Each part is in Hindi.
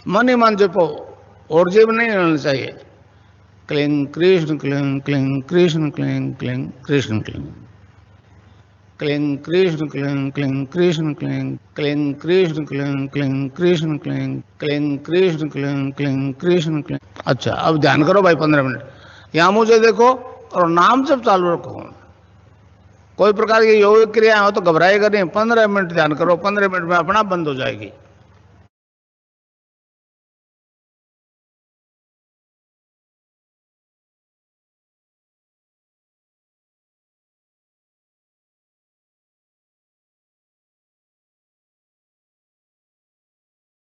मन ही मन जपो, और जेब नहीं रहना चाहिए। Cling Krishna cling cling Krishna cling cling Krishna cling cling Krishna cling cling Krishna cling cling Krishna cling cling Krishna cling cling Krishna cling cling Krishna cling. अच्छा, अब ध्यान करो भाई 15 मिनट। यहां मुझे देखो और नाम जब चालू रखो। कोई प्रकार की योग क्रिया हो तो घबराएगा नहीं। 15 मिनट ध्यान करो, 15 मिनट में अपना बंद हो जाएगी।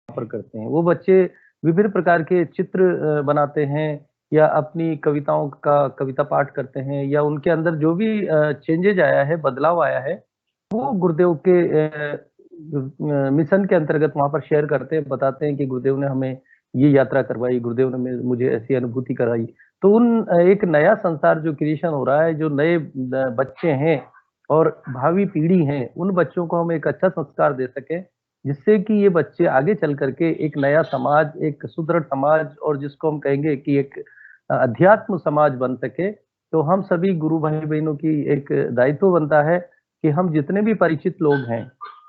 पर करते हैं वो बच्चे विभिन्न प्रकार के चित्र बनाते हैं या अपनी कविताओं का कविता पाठ करते हैं या उनके अंदर जो भी चेंजेज आया है, बदलाव आया है, वो गुरुदेव के मिशन के अंतर्गत वहां पर शेयर करते हैं, बताते हैं कि गुरुदेव ने हमें ये यात्रा करवाई, गुरुदेव ने मुझे ऐसी अनुभूति कराई। तो उन एक नया संसार जो क्रिएशन हो रहा है, जो नए बच्चे हैं और भावी पीढ़ी है, उन बच्चों को हम एक अच्छा संस्कार दे सके जिससे कि ये बच्चे आगे चल करके एक नया समाज, एक सुदृढ़ समाज और जिसको हम कहेंगे कि एक अध्यात्म समाज बन सके। तो हम सभी गुरु भाई बहनों की एक दायित्व बनता है कि हम जितने भी परिचित लोग हैं,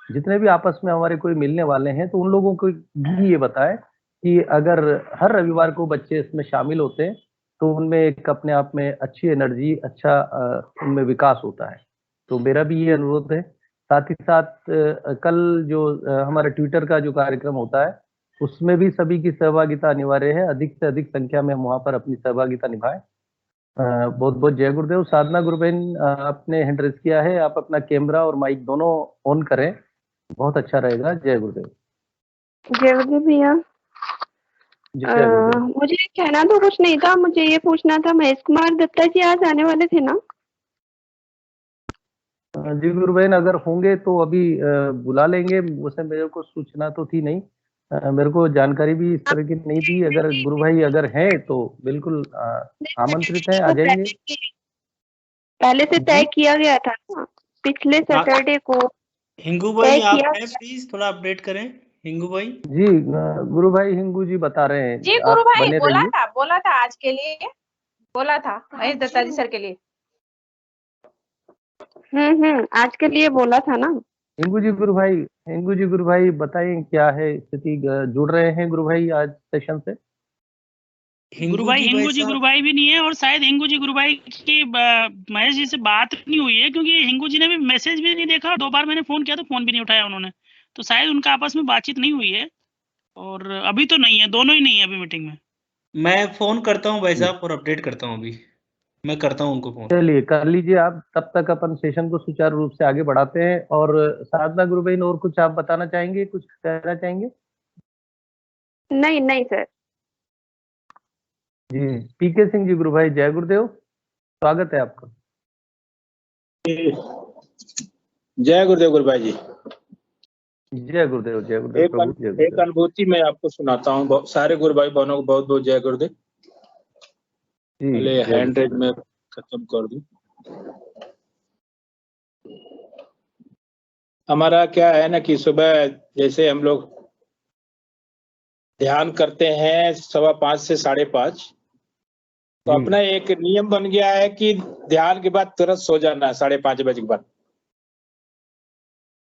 जितने भी आपस में हमारे कोई मिलने वाले हैं, तो उन लोगों को भी ये बताएं कि अगर हर रविवार को बच्चे इसमें शामिल होते हैं तो उनमें एक अपने आप में अच्छी एनर्जी, अच्छा उनमें विकास होता है। तो मेरा भी ये अनुरोध है। साथ ही साथ कल जो हमारा ट्विटर का जो कार्यक्रम होता है उसमें भी सभी की सहभागिता अनिवार्य है। अधिक से अधिक संख्या में हम वहां पर अपनी सहभागिता निभाएं। बहुत बहुत जय गुरुदेव। साधना गुरु बहन, आपने हैंड रेज किया है, आप अपना कैमरा और माइक दोनों ऑन करें, बहुत अच्छा रहेगा। जय गुरुदेव। जय गुरुदेव भैया। मुझे कहना तो कुछ नहीं था, मुझे ये पूछना था, महेश कुमार दत्ता जी आज आने वाले थे ना? जी गुरु बहन, अगर होंगे तो अभी बुला लेंगे। उसे मेरे को सूचना तो थी नहीं, मेरे को जानकारी भी इस तरह की नहीं थी। अगर गुरु भाई अगर हैं तो बिल्कुल आमंत्रित हैं, आ जाएंगे। पहले से तय किया गया था ना, पिछले सैटरडे को। हिंगू भाई आप हैं, प्लीज थोड़ा अपडेट करें। हिंगू भाई जी, गुरु भाई हिंगू जी बता रहे हैं। जी गुरु भाई बोला था आज के लिए, बोला था महेश दत्ता जी सर के लिए। आज के लिए बोला था ना। हिंगू जी गुरु भाई बताइए क्या है स्थिति। जुड़ रहे हैं गुरु भाई आज सेशन से? हिंगू जी भी नहीं है, और शायद हिंगू जी गुरु भाई की महेश जी से बात नहीं हुई है, क्योंकि हिंगू जी ने भी मैसेज भी नहीं देखा। 2 बार मैंने फोन किया तो फोन भी नहीं उठाया उन्होंने, तो शायद उनका आपस में बातचीत नहीं हुई है। और अभी तो नहीं है, दोनों ही नहीं है अभी मीटिंग में। मैं फोन करता हूँ भाई साहब और अपडेट करता हूँ। अभी मैं करता हूँ उनको फोन। चलिए कर लीजिए आप, तब तक अपन सेशन को सुचारू रूप से आगे बढ़ाते हैं। और साधना गुरु बहन, और कुछ आप बताना चाहेंगे, कुछ कहना चाहेंगे? नहीं सर। जी, पीके सिंह जी गुरु भाई, जय गुरुदेव, स्वागत है आपका। जय गुरुदेव गुरु भाई जी। जय गुरुदेव, जय गुरुदेव। एक अनुभूति मैं आपको सुनाता हूँ। सारे गुरु भाई बहनों को बहुत बहुत जय गुरुदेव। पहले हैंड रेज में खत्म कर दूं। हमारा क्या है ना कि सुबह जैसे हम लोग ध्यान करते हैं 5:15 से 5:30, तो अपना एक नियम बन गया है कि ध्यान के बाद तुरंत सो जाना है 5:30 बजे के बाद।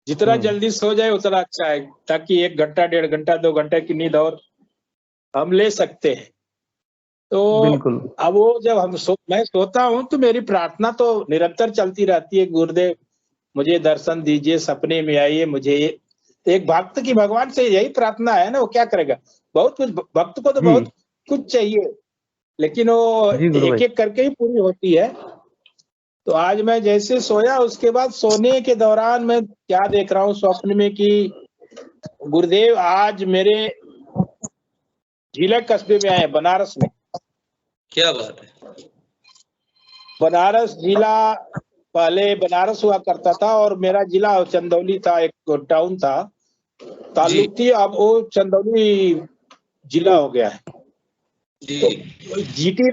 जितना जल्दी सो जाए उतना अच्छा है, ताकि 1 घंटा 1.5 घंटा 2 घंटे की नींद और हम ले सकते हैं। तो अब वो जब मैं सोता हूँ तो मेरी प्रार्थना तो निरंतर चलती रहती है, गुरुदेव मुझे दर्शन दीजिए, सपने में आइए। मुझे एक भक्त की भगवान से यही प्रार्थना है ना, वो क्या करेगा? बहुत कुछ भक्त को तो बहुत कुछ चाहिए, लेकिन वो एक एक करके ही पूरी होती है। तो आज मैं जैसे सोया, उसके बाद सोने के दौरान मैं क्या देख रहा हूँ स्वप्न में कि गुरुदेव आज मेरे झीलक कस्बे में आए, बनारस में। क्या बात है। बनारस जिला, पहले बनारस हुआ करता था और मेरा जिला चंदौली था, एक टाउन था, ताल्लुक थी, अब वो चंदौली जिला हो गया है। तो जीटी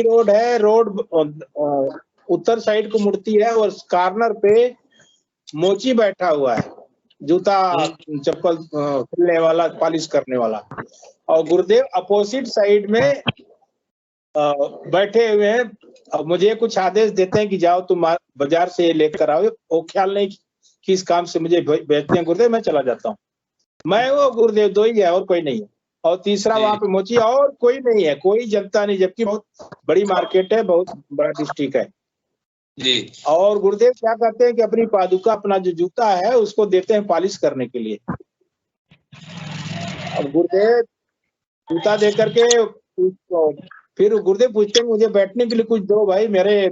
रोड है, रोड उत्तर साइड को मुड़ती है और कॉर्नर पे मोची बैठा हुआ है। जूता चप्पल खुलने वाला, पॉलिश करने वाला। और गुरुदेव अपोजिट साइड में बैठे हुए हैं। अब मुझे कुछ आदेश देते हैं कि जाओ तुम बाजार से लेकर आओ। वो ख्याल नहीं किस काम से मुझे भेजते हैं गुरुदेव, मैं चला जाता हूँ। मैं वो गुरुदेव दो ही है और कोई नहीं है। और तीसरा वहां पे मोची और कोई नहीं है, कोई जनता नहीं, जबकि बहुत बड़ी मार्केट है, बहुत बड़ा डिस्ट्रिक्ट है जी। और गुरुदेव क्या करते हैं कि अपनी पादुका, अपना जो जूता है उसको देते हैं पॉलिश करने के लिए। अब गुरुदेव जूता दे करके फिर गुरुदेव पूछते हैं मुझे बैठने के लिए कुछ दो भाई मेरे।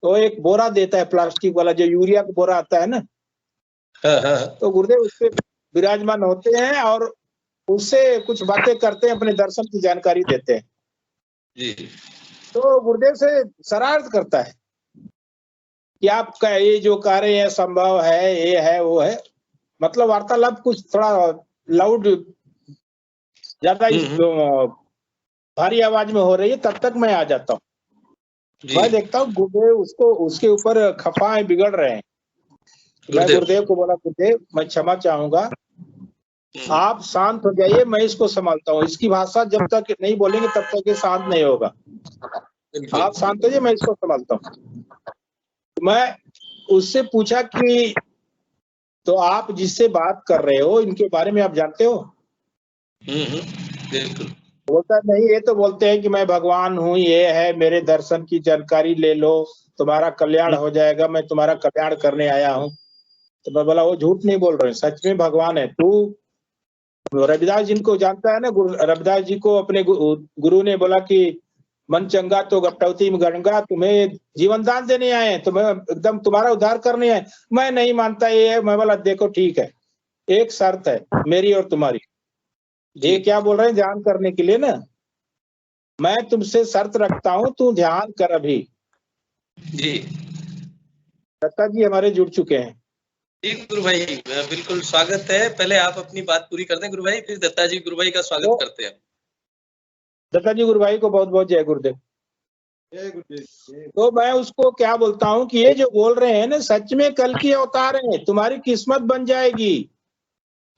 तो एक बोरा देता है प्लास्टिक वाला, जो यूरिया का बोरा आता है ना। तो गुरुदेव उस पे विराजमान होते हैं और उससे कुछ बातें करते हैं, अपने दर्शन की जानकारी देते हैं जी। तो गुरुदेव से शरारत करता है कि आपका ये जो कह रहे हैं संभव है, ये है वो है। मतलब वार्तालाप कुछ थोड़ा लाउड, ज्यादा भारी आवाज में हो रही है। तब तक मैं आ जाता हूँ, मैं देखता हूँ गुरुदेव उसको, उसके ऊपर खफा बिगड़ रहे हैं। मैं गुरुदेव को बोला, गुरुदेव मैं क्षमा चाहूंगा, आप शांत हो जाइए, मैं इसको संभालता हूँ। इसकी भाषा जब तक नहीं बोलेंगे तब तक ये शांत नहीं होगा। आप शांत हो जाइए, मैं इसको संभालता हूँ। मैं उससे पूछा कि तो आप जिससे बात कर रहे हो इनके बारे में आप जानते हो? बिल्कुल। बोलता नहीं, ये तो बोलते हैं कि मैं भगवान हूँ, ये है, मेरे दर्शन की जानकारी ले लो, तुम्हारा कल्याण हो जाएगा, मैं तुम्हारा कल्याण करने आया हूँ। तो मैं बोला वो झूठ नहीं बोल रहे, सच में भगवान है। तू रविदास जी को जानता है ना? रविदास जी को अपने गुरु ने बोला कि मन चंगा तो गपटौती में गंगा, तुम्हें जीवन दान देने आए हैं, तुम्हें एकदम तुम्हारा उद्धार करने आए। मैं नहीं मानता ये है। मैं बोला देखो ठीक है, एक शर्त है मेरी और तुम्हारी। ये क्या बोल रहे हैं? ध्यान करने के लिए ना। मैं तुमसे शर्त रखता हूँ, तू ध्यान कर अभी। जी दत्ता जी हमारे जुड़ चुके हैं। जी गुरु भाई, बिल्कुल स्वागत है। पहले आप अपनी बात पूरी कर दें गुरु भाई, फिर दत्ता जी गुरु भाई का स्वागत करते हैं। दत्ता जी गुरु भाई को बहुत बहुत जय गुरुदेव। तो मैं उसको क्या बोलता हूँ कि ये जो बोल रहे हैं ना, सच में कल की अवतार है, तुम्हारी किस्मत बन जाएगी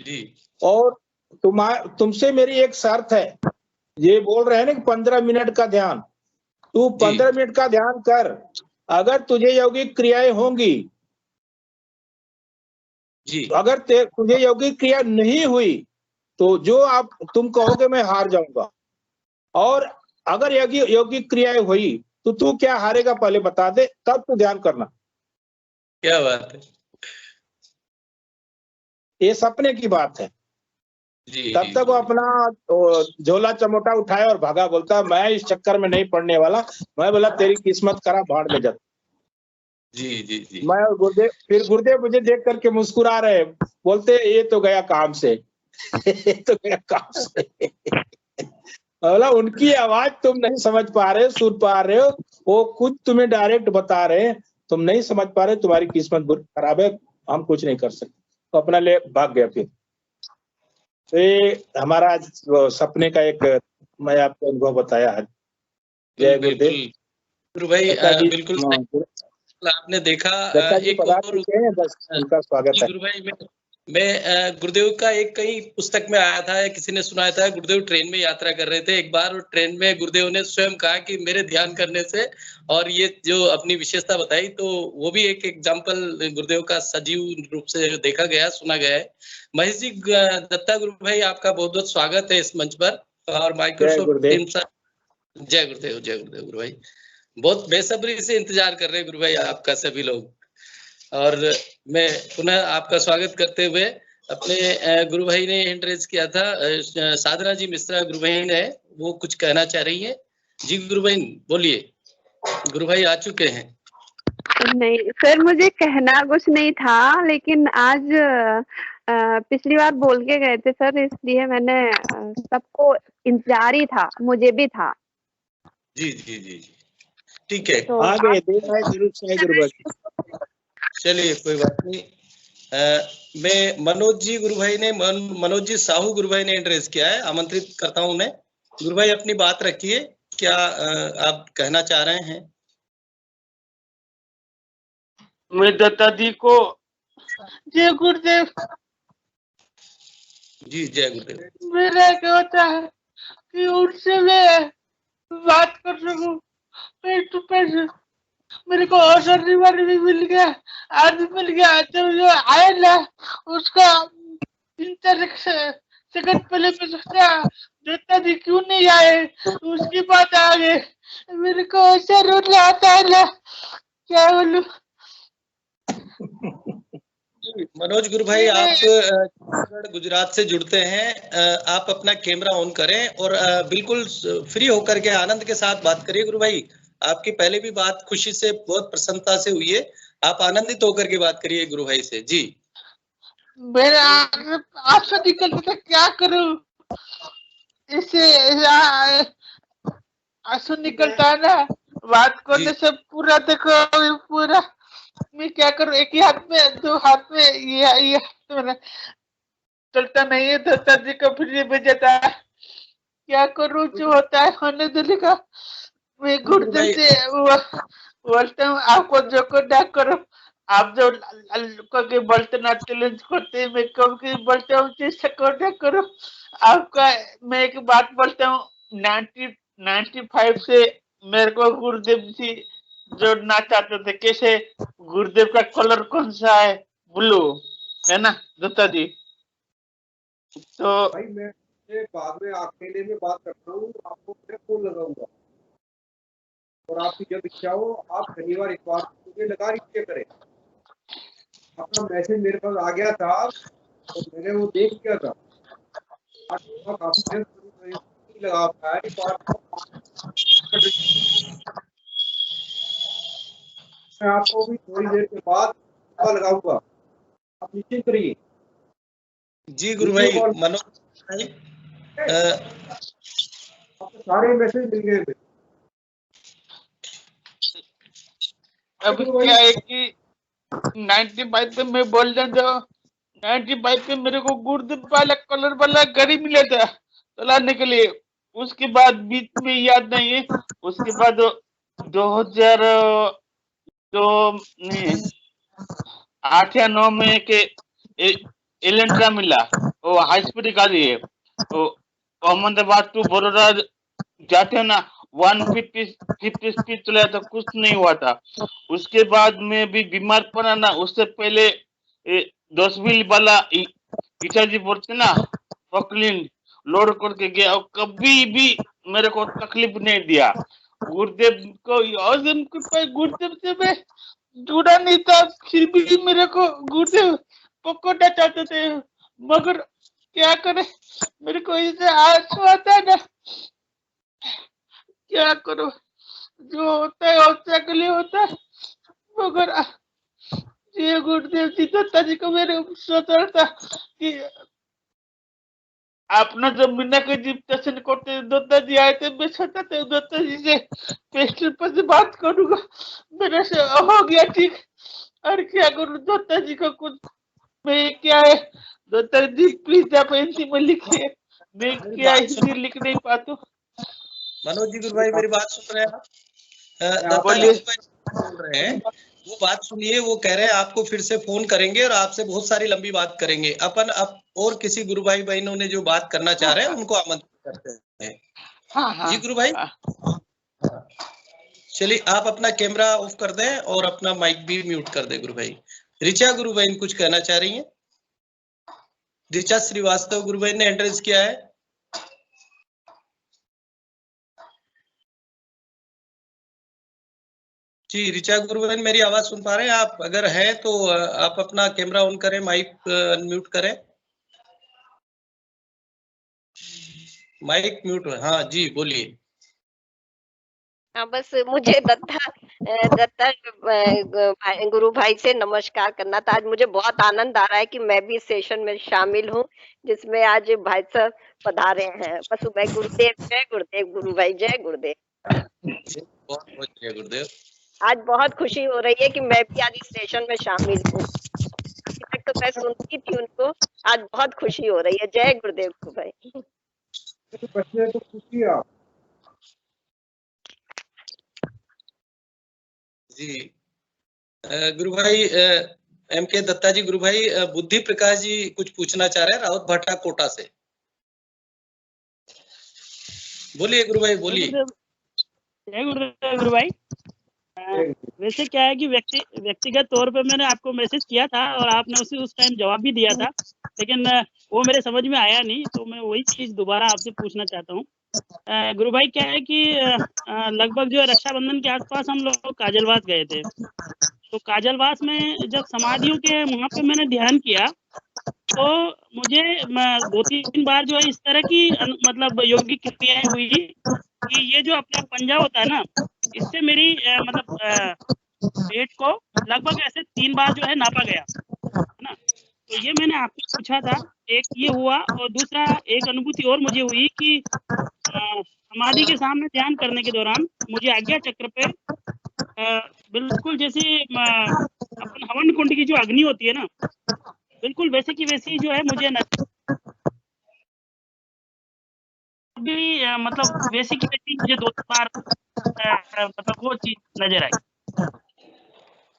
जी। और तुमसे मेरी एक शर्त है। ये बोल रहे हैं ना कि 15 मिनट का ध्यान, तू 15 मिनट का ध्यान कर। अगर तुझे यौगिक क्रियाएं होंगी जी, अगर तुझे यौगिक क्रिया नहीं हुई तो जो आप तुम कहोगे मैं हार जाऊंगा, और अगर यौगिक क्रियाएं हुई तो तू क्या हारेगा पहले बता दे, तब तू ध्यान करना। क्या बात है। ये सपने की बात है। जी, तब तक वो अपना झोला चमोटा उठाया और भागा, बोलता मैं इस चक्कर में नहीं पड़ने वाला। मैं बोला तेरी किस्मत खराब, भाड़ में जा। जी जी जी। मैं और गुरुदेव, फिर गुरुदेव मुझे देख करके मुस्कुरा रहे, बोलते ये तो गया काम से ये तो गया काम से बोला उनकी आवाज तुम नहीं समझ पा रहे, सुन पा रहे हो, वो खुद तुम्हें डायरेक्ट बता रहे हैं, तुम नहीं समझ पा रहे, तुम्हारी किस्मत खराब है, हम कुछ नहीं कर सकते। तो अपना ले भाग गया। फिर तो ये हमारा सपने का एक मैं आपको अनुभव बताया है। जय गुरुदेव। गुरु भाई बिल्कुल आपने देखा। एक और उनका स्वागत है। गुरु भाई, मैं गुरुदेव का एक कहीं पुस्तक में आया था, किसी ने सुनाया था, गुरुदेव ट्रेन में यात्रा कर रहे थे एक बार, और ट्रेन में गुरुदेव ने स्वयं कहा कि मेरे ध्यान करने से, और ये जो अपनी विशेषता बताई, तो वो भी एक एग्जाम्पल गुरुदेव का सजीव रूप से देखा गया, सुना गया है। महेश जी, दत्ता गुरु भाई आपका बहुत बहुत स्वागत है इस मंच पर, और माइक्रोसॉफ्ट टीम से जय गुरुदेव। जय गुरुदेव गुरु भाई, बहुत बेसब्री से इंतजार कर रहे हैं गुरु भाई आपका सभी लोग। और मैं पुनः आपका स्वागत करते हुए अपने गुरु भाई ने हैंड रेज किया था, साधना जी मिश्रा गुरु बहन है, वो कुछ कहना चाह रही है। जी गुरु बहन बोलिए, गुरु भाई आ चुके हैं। नहीं सर, मुझे कहना कुछ नहीं था, लेकिन आज पिछली बार बोल के गए थे सर, इसलिए मैंने सबको इंतजार ही था, मुझे भी था। जी जी जी जी, ठीक है। तो आगे गुरु भाई, चलिए कोई बात नहीं। मैं मनोज जी गुरु भाई ने, मनोज जी साहू गुरु भाई ने एड्रेस किया है, आमंत्रित करता हूं उन्हें। गुरु भाई अपनी बात रखिए, क्या आप कहना चाह रहे हैं? मैं दत्ता जी को जय गुरुदेव जी जय गुरुदेव। मेरा क्या होता है कि उनसे मैं बात कर सकूं फेस टू फेस। मेरे को और शनिवार भी मिल गया, आज भी मिल गया। तो जो आया ना उसका 3-4 सेकंड पहले मैं सोचा देवता जी क्यों नहीं आए, उसकी बात आ गई। मेरे को ऐसा रोना आता है ना, क्या बोलूं। मनोज गुरु भाई, आप गुजरात से जुड़ते हैं, आप अपना कैमरा ऑन करें और बिल्कुल फ्री होकर के आनंद के साथ बात करिए गुरु भाई। आपकी पहले भी बात खुशी से बहुत प्रसन्नता से हुई है, आप आनंदित होकर के बात करिए गुरु भाई से। जी मेरा आंसू निकलता था, क्या करूं, इसे आंसू निकलता है ना बात करने से। पूरा देखो पूरा मैं क्या करूं, एक ही हाथ में, 2 हाथ में, ये हाथ में चलता नहीं है। दत्ता जी का फ्री में जाता है, क्या करूं, जो होता है होने देने का। मैं गुरुदेव से बोलता हूँ आपको जो को ना करो, आप जो कभी बोलते ना चैलेंज करते, मैं कभी बोलता हूँ चीज ना करो आपका। मैं एक बात बोलता हूँ, 95 से मेरे को गुरुदेव जी जोड़ना चाहते थे। कैसे, गुरुदेव का कलर कौन सा है, ब्लू है ना दत्ता जी। तो भाई मैं बाद में अकेले में बात करता हूँ, आपको मैं फोन लगाऊंगा और आपकी जब इच्छा हो आप शनिवार इतवार मुझे लगा लीजिए करें। अपना मैसेज मेरे पास आ गया था तो मैंने वो देख लिया था, काफी लगा पाया। मैं आपको भी थोड़ी देर के बाद लगाऊंगा, आप निश्चिंत रहिए। जी गुरु भाई। मनोज भाई आपको सारे मैसेज मिल गए। अब क्या है कि 95 पे मैं बोल रहा था, 95 पे मेरे को गुरुदेव वाला कलर वाला गाड़ी मिला था चलाने के लिए। उसके बाद बीच में याद नहीं है, उसके बाद 2008 या 9 में के एलेंट्रा मिला, वो हाई स्पीड गाड़ी है। वो अहमदाबाद टू बड़ौदा जाते हैं ना, 150 स्पीड चलाया था, कुछ नहीं हुआ था। उसके बाद में भी बीमार पड़ा ना, उससे पहले 10 व्हील वाला पिताजी बोलते ना पकलिन लोड करके गया, और कभी भी मेरे को तकलीफ नहीं दिया। गुरुदेव को गुरुदेव से मैं जुड़ा नहीं था, फिर भी मेरे को गुरुदेव पकड़ना चाहते थे, मगर क्या करे, मेरे को इसे आंसू आता है ना, क्या करो, जो होता है होता के लिए होता है। मगर ये गुरुदेव जी दत्ता जी को मेरे सोचा था कि अपना जब मीना के जीप दर्शन करते दत्ता जी आए थे, मैं सोचा था दत्ता जी से पेस्टर पर से बात करूंगा, मेरे से हो गया ठीक। और क्या करूं, दत्ता जी का कुछ मैं क्या है, दत्ता जी प्लीज आप हिंदी में लिखिए, मैं क्या हिंदी लिख नहीं पाता। मनोज जी गुरु भाई मेरी बात सुन रहे हैं आप? दत्ता जी बोल रहे हैं, वो बात सुनिए। वो कह रहे हैं आपको फिर से फोन करेंगे और आपसे बहुत सारी लंबी बात करेंगे। अपन अब और किसी गुरु भाई बहनों ने जो बात करना चाह रहे हैं उनको आमंत्रित करते हैं। जी गुरु भाई चलिए, आप अपना कैमरा ऑफ कर दें और अपना माइक भी म्यूट कर दें गुरु भाई। ऋचा गुरु बहन कुछ कहना चाह रही हैं? ऋचा श्रीवास्तव गुरु बहन ने एंट्रेंस किया है। जी ऋचा गुरु बहन मेरी आवाज सुन पा रहे हैं आप? अगर है तो आप अपना कैमरा ऑन करें, माइक अनम्यूट करें। माइक म्यूट है। हाँ जी बोलिए। हाँ बस मुझे दत्ता गुरु भाई से नमस्कार करना था। आज मुझे बहुत आनंद आ रहा है कि मैं भी इस सेशन में शामिल हूँ जिसमें आज भाई साहब पधारे हैं। बस मैं गुरुदेव जय गुरुदेव, गुरु भाई जय गुरुदेव। बहुत बहुत जय गुरुदेव। आज बहुत खुशी हो रही है कि मैं भी आज इस सेशन में शामिल हूँ। अभी तक तो मैं सुनती थी उनको, आज बहुत खुशी हो रही है। जय गुरुदेव गुरु भाई। बच्चे तो खुशी आप जी गुरु भाई MK दत्ता जी गुरु भाई, बुद्धि प्रकाश जी कुछ पूछना चाह रहे हैं रावत भाटा कोटा से। बोलिए गुरु भाई, बोलिए। जय गुरुदेव गुरु भाई। वैसे क्या है कि व्यक्तिगत तौर पे मैंने आपको मैसेज किया था और आपने उस टाइम जवाब भी दिया था, लेकिन वो मेरे समझ में आया नहीं, तो मैं वही चीज दोबारा आपसे पूछना चाहता हूँ। गुरु भाई क्या है कि लगभग जो है रक्षाबंधन के आसपास हम लोग काजलवास गए थे। तो काजलवास में जब समाधियों के वहां पे मैंने ध्यान किया, तो मुझे 2-3 बार जो है इस तरह की मतलब योगिक क्रियाएं हुई कि ये जो अपना पंजा होता है ना, इससे मेरी मतलब पेट को लगभग ऐसे 3 बार जो है नापा गया, है ना। तो ये मैंने आपसे पूछा था, एक ये हुआ, और दूसरा एक अनुभूति और मुझे हुई कि समाधि के सामने ध्यान करने के दौरान मुझे आज्ञा चक्र पे बिल्कुल जैसे अपन हवन कुंड की जो अग्नि होती है ना, बिल्कुल वैसे की वैसी जो है मुझे भी मतलब वैसी की वैसी मुझे 2 बार मतलब वो चीज नजर आई।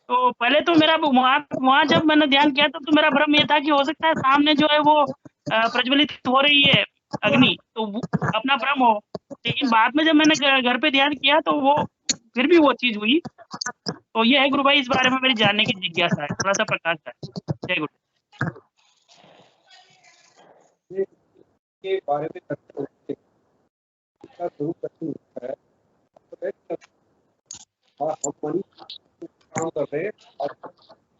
तो पहले तो मेरा वहाँ जब मैंने ध्यान किया तो मेरा भ्रम ये था कि हो सकता है सामने जो है वो प्रज्वलित हो रही है अग्नि, तो अपना भ्रम हो। लेकिन बाद में जब मैंने घर पे ध्यान किया तो वो फिर भी वो चीज हुई। तो ये है गुरु भाई, इस बारे में मेरी जानने की जिज्ञासा है, थोड़ा सा प्रकाश है। जय गुरु। के बारे में स्वरूप होता है और हम मनी काम कर रहे हैं, और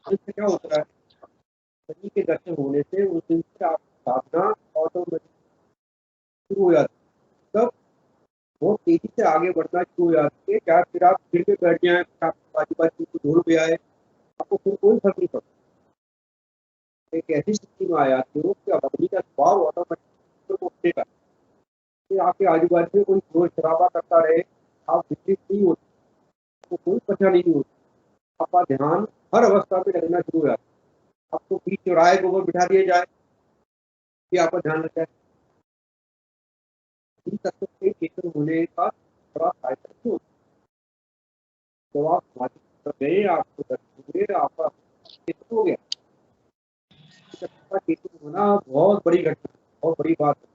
इससे क्या होता है, शनि के दर्शन होने से उस दिन से आप साधना ऑटोमेटिक शुरू हो जाती है, तब बहुत तेजी से आगे बढ़ना शुरू हो जाती है। क्या फिर आप फिर में बैठ जाए, बाजू बाजू को ढूंढ पे आए, आपको फिर कोई फर्क नहीं पड़ता। एक ऐसी स्थिति में आ जाती हो कि अग्नि का स्वभाव ऑटोमेटिक उठने का, आपके आजू बाजू में कोई शोर शराबा करता रहे, आप विचलित नहीं होते, आपको कोई परेशानी नहीं होती, आपका ध्यान हर अवस्था में लगना शुरू हो जाता है। आपको बीच चौराहे के ऊपर बिठा दिया जाए कि आपका ध्यान रखा है, इन तत्वों के चेतन होने का बड़ा फायदा नहीं होता। जब आप समाधि कर गए, आपको दर्शन हुए, आपका चेतन हो गया, चेतन होना बहुत बड़ी घटना, बहुत बड़ी बात है।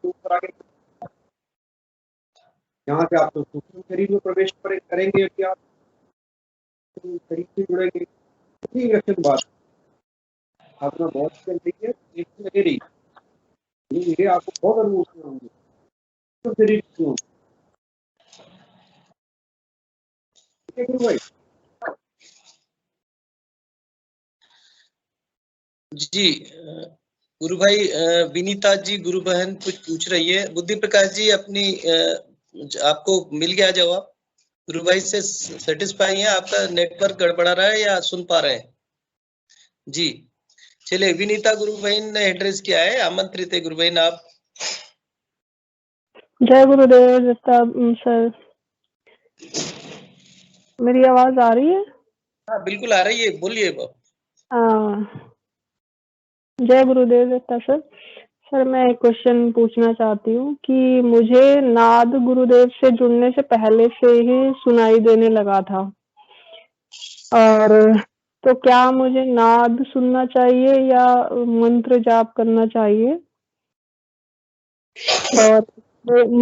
ऊपर आगे यहाँ से आप तो सूक्ष्म शरीर में प्रवेश करेंगे, कि आप शरीर से जुड़ेंगे, कितनी विलक्षण बात। आपका बहुत चल रही है, लगे रही, धीरे आपको बहुत अनुभूति होंगे, तो शरीर क्यों। ठीक है गुरु भाई। जी गुरु भाई, विनीता जी गुरु बहन कुछ पूछ रही है। बुद्धि प्रकाश जी अपनी आपको मिल गया जवाब? गुरु भाई से सेटिस्फाई है? आपका नेटवर्क गड़बड़ा रहा है या सुन पा रहे हैं? जी चलिए, विनीता गुरु बहन ने एड्रेस किया है, आमंत्रित है गुरु बहन आप। जय गुरुदेव दत्ता सर, मेरी आवाज आ रही है? हाँ बिल्कुल आ रही है, बोलिए। जय गुरुदेव दत्ता सर। सर मैं एक क्वेश्चन पूछना चाहती हूँ कि मुझे नाद गुरुदेव से जुड़ने से पहले से ही सुनाई देने लगा था, और तो क्या मुझे नाद सुनना चाहिए या मंत्र जाप करना चाहिए? और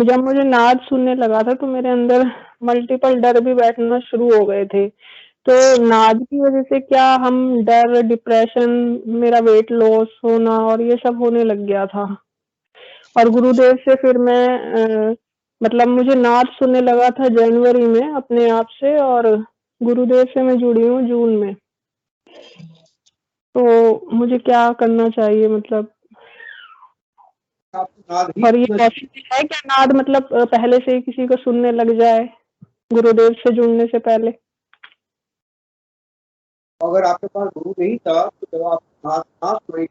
जब मुझे नाद सुनने लगा था तो मेरे अंदर मल्टीपल डर भी बैठना शुरू हो गए थे। तो नाद की वजह से क्या हम डर, डिप्रेशन, मेरा वेट लॉस होना और ये सब होने लग गया था। और गुरुदेव से फिर मैं मतलब मुझे नाद सुनने लगा था जनवरी में अपने आप से, और गुरुदेव से मैं जुड़ी हूँ जून में। तो मुझे क्या करना चाहिए, मतलब और ये पॉसिबल है क्या नाद मतलब पहले से ही किसी को सुनने लग जाए गुरुदेव से जुड़ने से पहले? अगर आपके पास गुरु नहीं था तो जब आप नाद सुनाई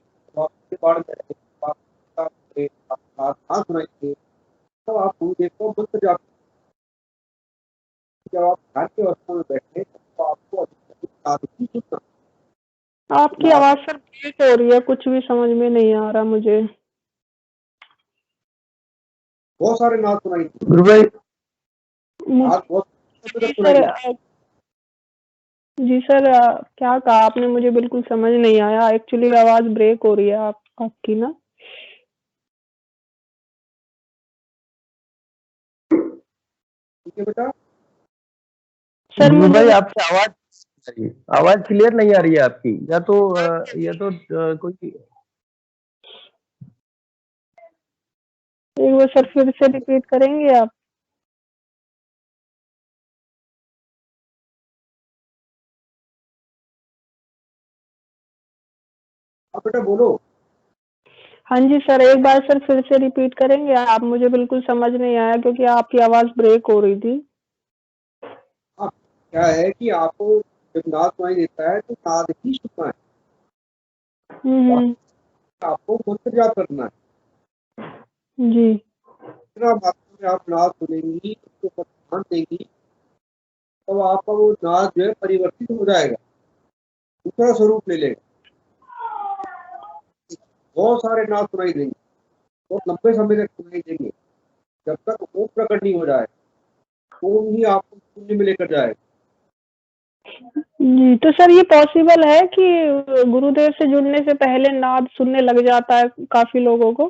तब आप गुरुदेव को मंत्र जाप, जब आप ध्यान की अवस्था में बैठे तो आपको सुनना। आपकी आवाज सर ब्रेक हो रही है, कुछ भी समझ में नहीं आ रहा मुझे। बहुत सारे नाद सुनाई गुरु भाई, जी सर, क्या कहा आपने? मुझे बिल्कुल समझ नहीं आया। एक्चुअली आवाज ब्रेक हो रही है आपकी ना। ठीक है बेटा। सर गुरु मुझे भाई आपकी आवाज क्लियर नहीं आ रही है आपकी, या तो कोई। एक बार सर फिर से रिपीट करेंगे आप? हाँ बेटा बोलो। हाँ जी सर, एक बार सर फिर से रिपीट करेंगे आप? मुझे बिल्कुल समझ नहीं आया क्योंकि आपकी आवाज ब्रेक हो रही थी। हाँ, क्या है कि आपको जब नाद सुनाई देता है तो नाद ही सुनना है, आपको मंत्र जाप करना है जी। जितना मात्रा में आप नाद सुनेंगी, उसके ऊपर ध्यान देंगी, तब आपका वो नाद जो है परिवर्तित हो जाएगा, दूसरा स्वरूप ले लेगा। बहुत सारे नाद सुनाई देंगे, बहुत लंबे समय तक सुनाई देंगे, जब तक ओम प्रकट नहीं हो जाए। ओम ही आपको शून्य में लेकर जाएगा। जी, तो सर ये पॉसिबल है कि गुरुदेव से जुड़ने से पहले नाद सुनने लग जाता है काफी लोगों को?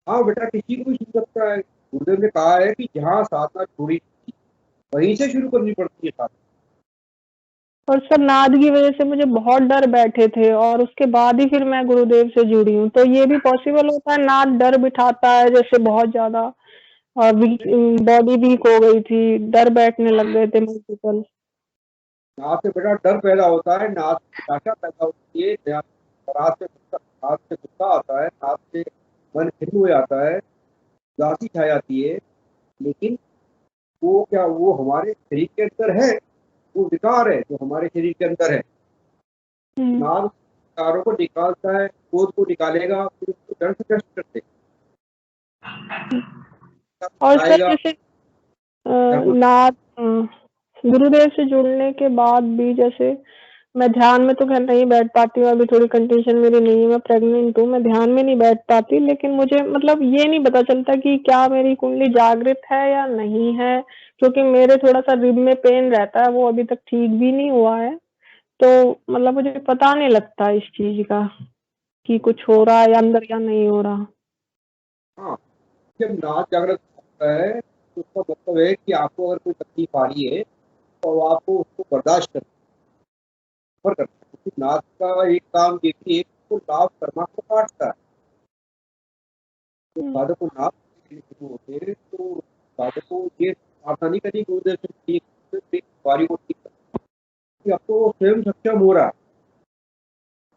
हाँ बेटा, किसी को भी सुन सकता है। गुरुदेव ने कहा है कि जहाँ साधना छोड़ी थी वहीं से शुरू करनी पड़ती है साधना। और सर नाद की वजह से मुझे बहुत डर बैठे थे और उसके बाद ही फिर मैं गुरुदेव से जुड़ी हूँ। तो ये भी पॉसिबल होता है, नाद डर बिठाता है जैसे बहुत ज्यादा, और बॉडी वीक हो गई थी, डर बैठने लग गए थे मल्टीपल। नाद से बेटा डर पैदा होता है, नाद से आशा पैदा होती है, नाद से गुस्सा आता है, नाद से मन खिन्न हो जाता है, उदासी छा जाती है। लेकिन वो हमारे शरीर के अंदर है, वो विकार है जो हमारे शरीर के अंदर है। नाद विकारों को निकालता है, क्रोध को निकालेगा, फिर उसको डर से कष्ट करते। और सर जैसे नाद गुरुदेव से जुड़ने के बाद भी, जैसे मैं ध्यान में तो खैर नहीं बैठ पाती हूँ, अभी थोड़ी कंडीशन मेरी नहीं है, मैं प्रेग्नेंट हूँ, मैं ध्यान में नहीं बैठ पाती, लेकिन मुझे मतलब ये नहीं पता चलता कि क्या मेरी कुंडली जागृत है या नहीं है, क्योंकि मेरे थोड़ा सा रिब में पेन रहता है, वो अभी तक ठीक भी नहीं हुआ है। तो मतलब मुझे पता नहीं लगता इस चीज का कि कुछ हो रहा है या अंदर या नहीं हो रहा। हाँ, जब नाद जागृत होता है तो उसका मतलब है कि आपको अगर कोई तकलीफ आ रही है तो आपको उसको बर्दाश्त करना है। क्योंकि नाद का एक काम ये कि एक तो लाभ कर्मा को काटता है। तो साधक को नाद शुरू होते हैं तो साधक को ये प्रार्थना नहीं करनी गुरुदेव से ठीक बीमारी को ठीक करना, कि अब तो वो स्वयं सक्षम हो रहा है,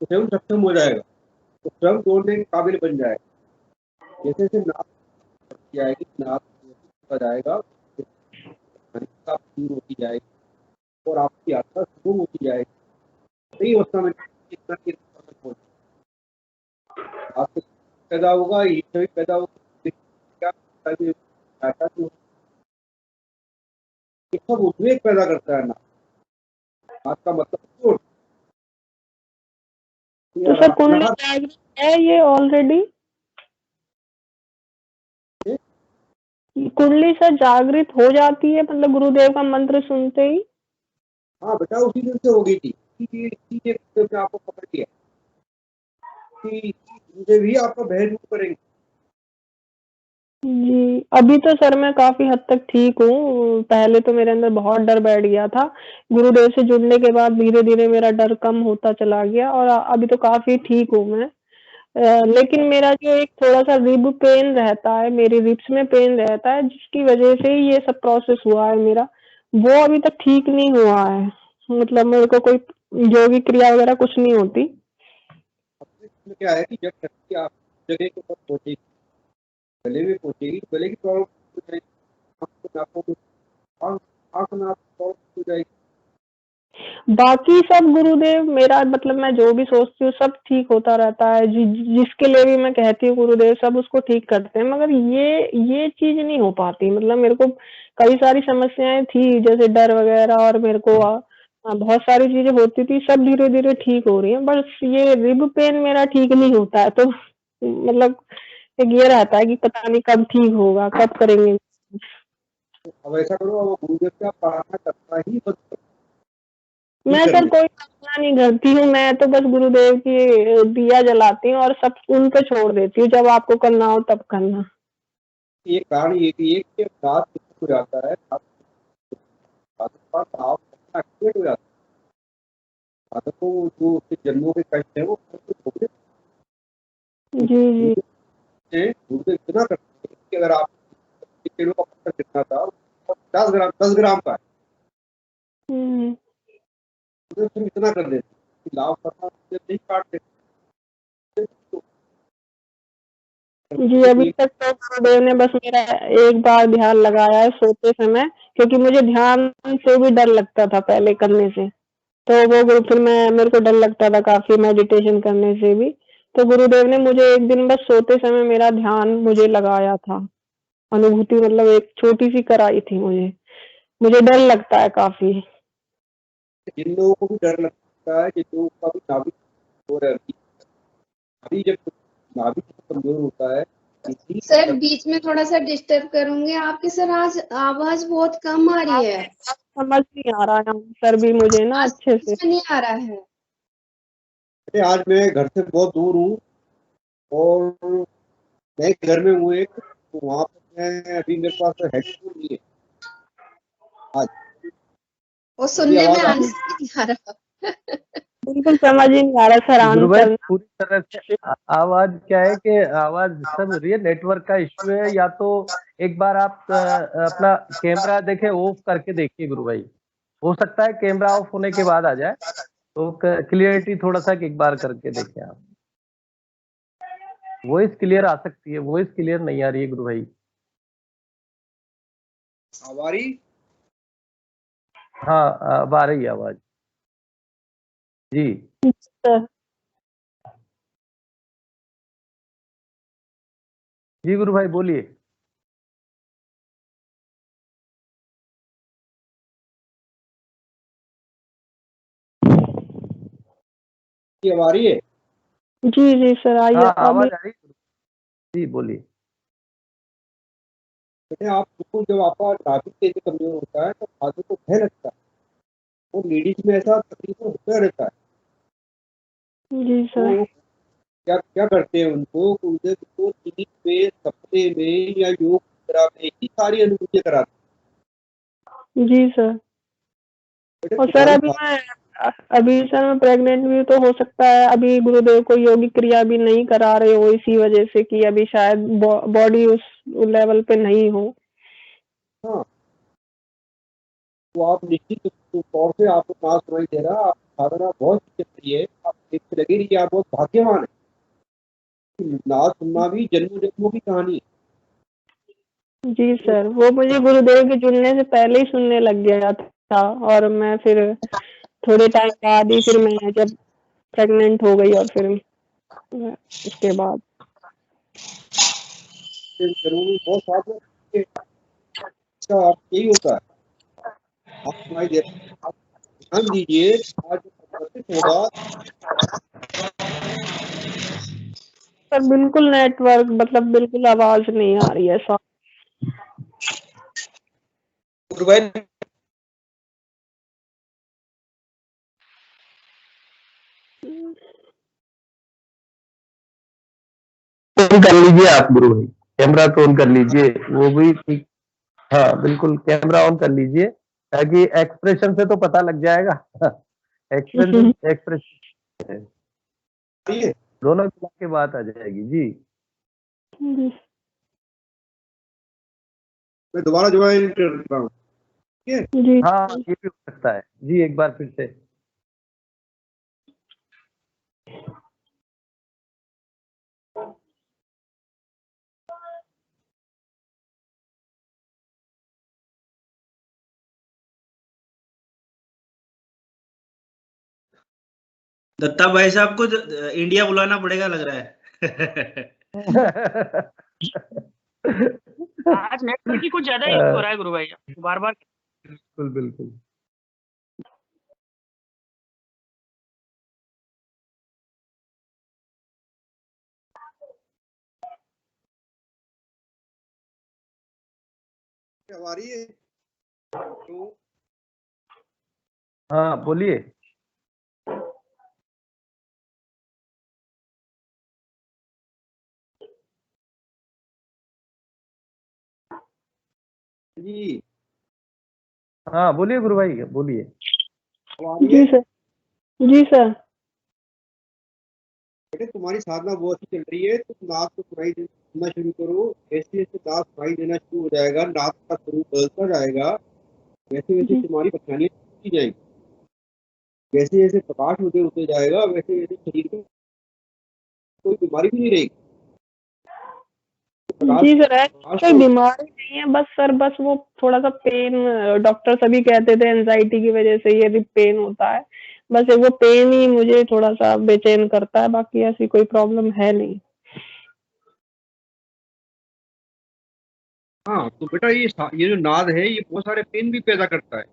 तो स्वयं सक्षम हो जाएगा, तो स्वयं दौड़ने के काबिल बन जाएगा। जैसे जैसे नाद जाएगी, नाद होता जाएगा, दूर होती जाएगी और आपकी यात्रा शुरू होती जाएगी। सही अवस्था में आपसे पैदा होगा, ईर्ष्या भी पैदा होगी, ये सब उद्वेग पैदा करता है ना। आपका मतलब तो सर कुंडली जागृत है ये ऑलरेडी? कुंडली सर जागृत हो जाती है मतलब गुरुदेव का मंत्र सुनते ही? हाँ बेटा, उसी दिन से हो गई थी, आपको पकड़ लिया कि मुझे भी आपका बहन रूप करेंगे। जी, अभी तो सर मैं काफी हद तक ठीक हूँ। पहले तो मेरे अंदर बहुत डर बैठ गया था। गुरुदेव से जुड़ने के बाद धीरे-धीरे मेरा डर कम होता चला गया और अभी तो काफी ठीक हूँ मैं। लेकिन मेरा जो एक थोड़ा-सा रिब पेन रहता है, मेरी रिब्स में पेन रहता है, जिसकी वजह से ही ये सब प्रोसेस हुआ है मेरा, वो अभी तक ठीक नहीं हुआ है। मतलब मेरे को कोई योगिक क्रिया वगैरह कुछ नहीं होती। इसमें क्या है कि जब शक्ति आप जगह के ऊपर पहुंचेगी, गले में पहुंचेगी, गले की प्रॉब्लम हो जाएगी, आंख नाक हो जाएगी। बाकी सब गुरुदेव मेरा मतलब मैं जो भी सोचती हूँ सब ठीक होता रहता है। जिसके लिए भी मैं कहती हूँ गुरुदेव सब उसको ठीक करते हैं, मगर ये चीज नहीं हो पाती। मतलब मेरे को कई सारी समस्याएं थी, जैसे डर वगैरह, और मेरे को बहुत सारी चीजें होती थी, सब धीरे धीरे ठीक हो रही है। बस ये रिब पेन मेरा ठीक नहीं होता है, तो मतलब एक ये रहता है कि पता नहीं कब ठीक होगा, कब करेंगे। अब ऐसा करो, अब गुरुदेव से आप प्रार्थना करना ही बंद करो। मैं सर कोई प्रार्थना नहीं करती हूँ, मैं तो बस गुरुदेव की दिया जलाती हूँ और सब उन पे छोड़ देती हूँ, जब आपको करना हो तब करना। ये कारण ये भी है कि रात हो जाता है, आप एक्टिवेट हो जाता है, आदत को जो उसके जन्मों के कष्ट है वो छोड़ जी गुरुदेव इतना करते हैं कि अगर आप किलो का पत्थर कितना था 10 ग्राम का है, फिर इतना कर देते कि लाभ करना नहीं काटते। जी अभी तक तो गुरुदेव ने बस मेरा एक बार ध्यान लगाया है सोते समय, क्योंकि मुझे ध्यान से भी डर लगता था पहले करने से, तो वो फिर मेरे को डर लगता था काफी मेडिटेशन करने से भी, तो गुरुदेव ने मुझे एक दिन बस सोते समय मेरा ध्यान मुझे लगाया था, अनुभूति मतलब एक छोटी सी कराई थी मुझे डर लगता है काफी। जिन लोगों को भी डर लगता है, जिन लोगों का भी नाभि हो रहा है, अभी जब नाभि कमजोर होता है। सर बीच में थोड़ा सा डिस्टर्ब करूंगी आपकी सर, आज आवाज बहुत कम आ रही है, समझ नहीं आ रहा है सर भी मुझे ना अच्छे से नहीं आ रहा है। आज मैं घर से बहुत दूर हूँ और मैं घर में हूँ एक, तो वहाँ पर मैं अभी मेरे पास हेडफोन नहीं है आज, वो सुनने में आनंद नहीं आ रहा। बिल्कुल समझ ही नहीं आ रहा सर आंसर। पूरी तरह से आवाज क्या है कि आवाज सब रही है, नेटवर्क का इश्यू है, या तो एक बार आप अपना कैमरा देखें, ऑफ करके देखिए गुरु भाई, हो सकता है कैमरा ऑफ होने के बाद आ जाए, तो क्लियरिटी थोड़ा सा एक बार करके देखें आप। वॉइस क्लियर आ सकती है, वॉइस क्लियर नहीं आ रही है गुरु भाई। आवारी हाँ अब आ रही है आवाज जी। जी गुरु भाई बोलिए। ये आ रही है? जी सर आइए। हाँ आवाज आ रही है जी, बोलिए। बेटे आपको जब आपका नाभि तेज कमजोर होता है तो आदमी को भय लगता है, वो लेडीज में ऐसा तकलीफ होता रहता है। जी सर। तो क्या क्या करते हैं उनको नींद में, सपने में या योग मुद्रा में ही सारी अनुभूतियां कराते जी सर। और सर अभी सर मैं प्रेग्नेंट भी, तो हो सकता है अभी गुरुदेव को योगिक क्रिया भी नहीं करा रहे हो इसी वजह से कि अभी शायद बॉडी उस लेवल पे नहीं हो। हाँ तो आप निश्चित तौर से आपको ना सुनाई दे रहा, आप साधना बहुत अच्छी है, आप देखते लगे कि आप बहुत भाग्यवान है। नाद सुनना भी जन्मों जन्मों की कहानी है। जी सर, वो मुझे गुरुदेव के जुड़ने से पहले ही सुनने लग गया था, और मैं फिर थोड़े टाइम बाद ही फिर मैं जब प्रेग्नेंट हो गई और फिर उसके बाद जरूरी बहुत साथ यही होता है। आप सुनाई दे, आप ध्यान दीजिए, आज होगा सर बिल्कुल नेटवर्क मतलब बिल्कुल आवाज नहीं आ रही है साफ। ऑन कर लीजिए आप गुरु भाई, कैमरा तो ऑन कर लीजिए, वो भी ठीक। हाँ बिल्कुल कैमरा ऑन कर लीजिए, ताकि एक्सप्रेशन से तो पता लग जाएगा। एक्सप्रेशन दोनों मिला के बात आ जाएगी जी। मैं दोबारा ज्वाइन कर रहा हूँ। हाँ ये भी हो सकता है जी, एक बार फिर से। दत्ता भाई साहब को इंडिया बुलाना पड़ेगा लग रहा है। आज नेटवर्क की कुछ ज्यादा इशू हो रहा है गुरु भाई, बार बार। बिल्कुल बिल्कुल। आ रही है तो हाँ बोलिए। जी हाँ बोलिए गुरु भाई, बोलिए। जी सर। जी सर। बेटे तुम्हारी साधना बहुत अच्छी चल रही है, तुम नाद को सुनाई देना शुरू करो। जैसे जैसे नाद सुनाई देना शुरू हो जाएगा, नाद का स्वरूप बदलता जाएगा, वैसे वैसे तुम्हारी परेशानियां होती जाएगी। जैसे जैसे प्रकाश उदय होते जाएगा, वैसे वैसे शरीर में कोई बीमारी भी नहीं रहेगी। जी सर, कोई बीमारी नहीं है, बस सर बस वो थोड़ा सा पेन, डॉक्टर सभी कहते थे एंजाइटी की वजह से ये पेन होता है, बस वो पेन ही मुझे थोड़ा सा बेचैन करता है, बाकी ऐसी कोई प्रॉब्लम है नहीं। हाँ तो बेटा ये जो नाद है ये बहुत सारे पेन भी पैदा करता है।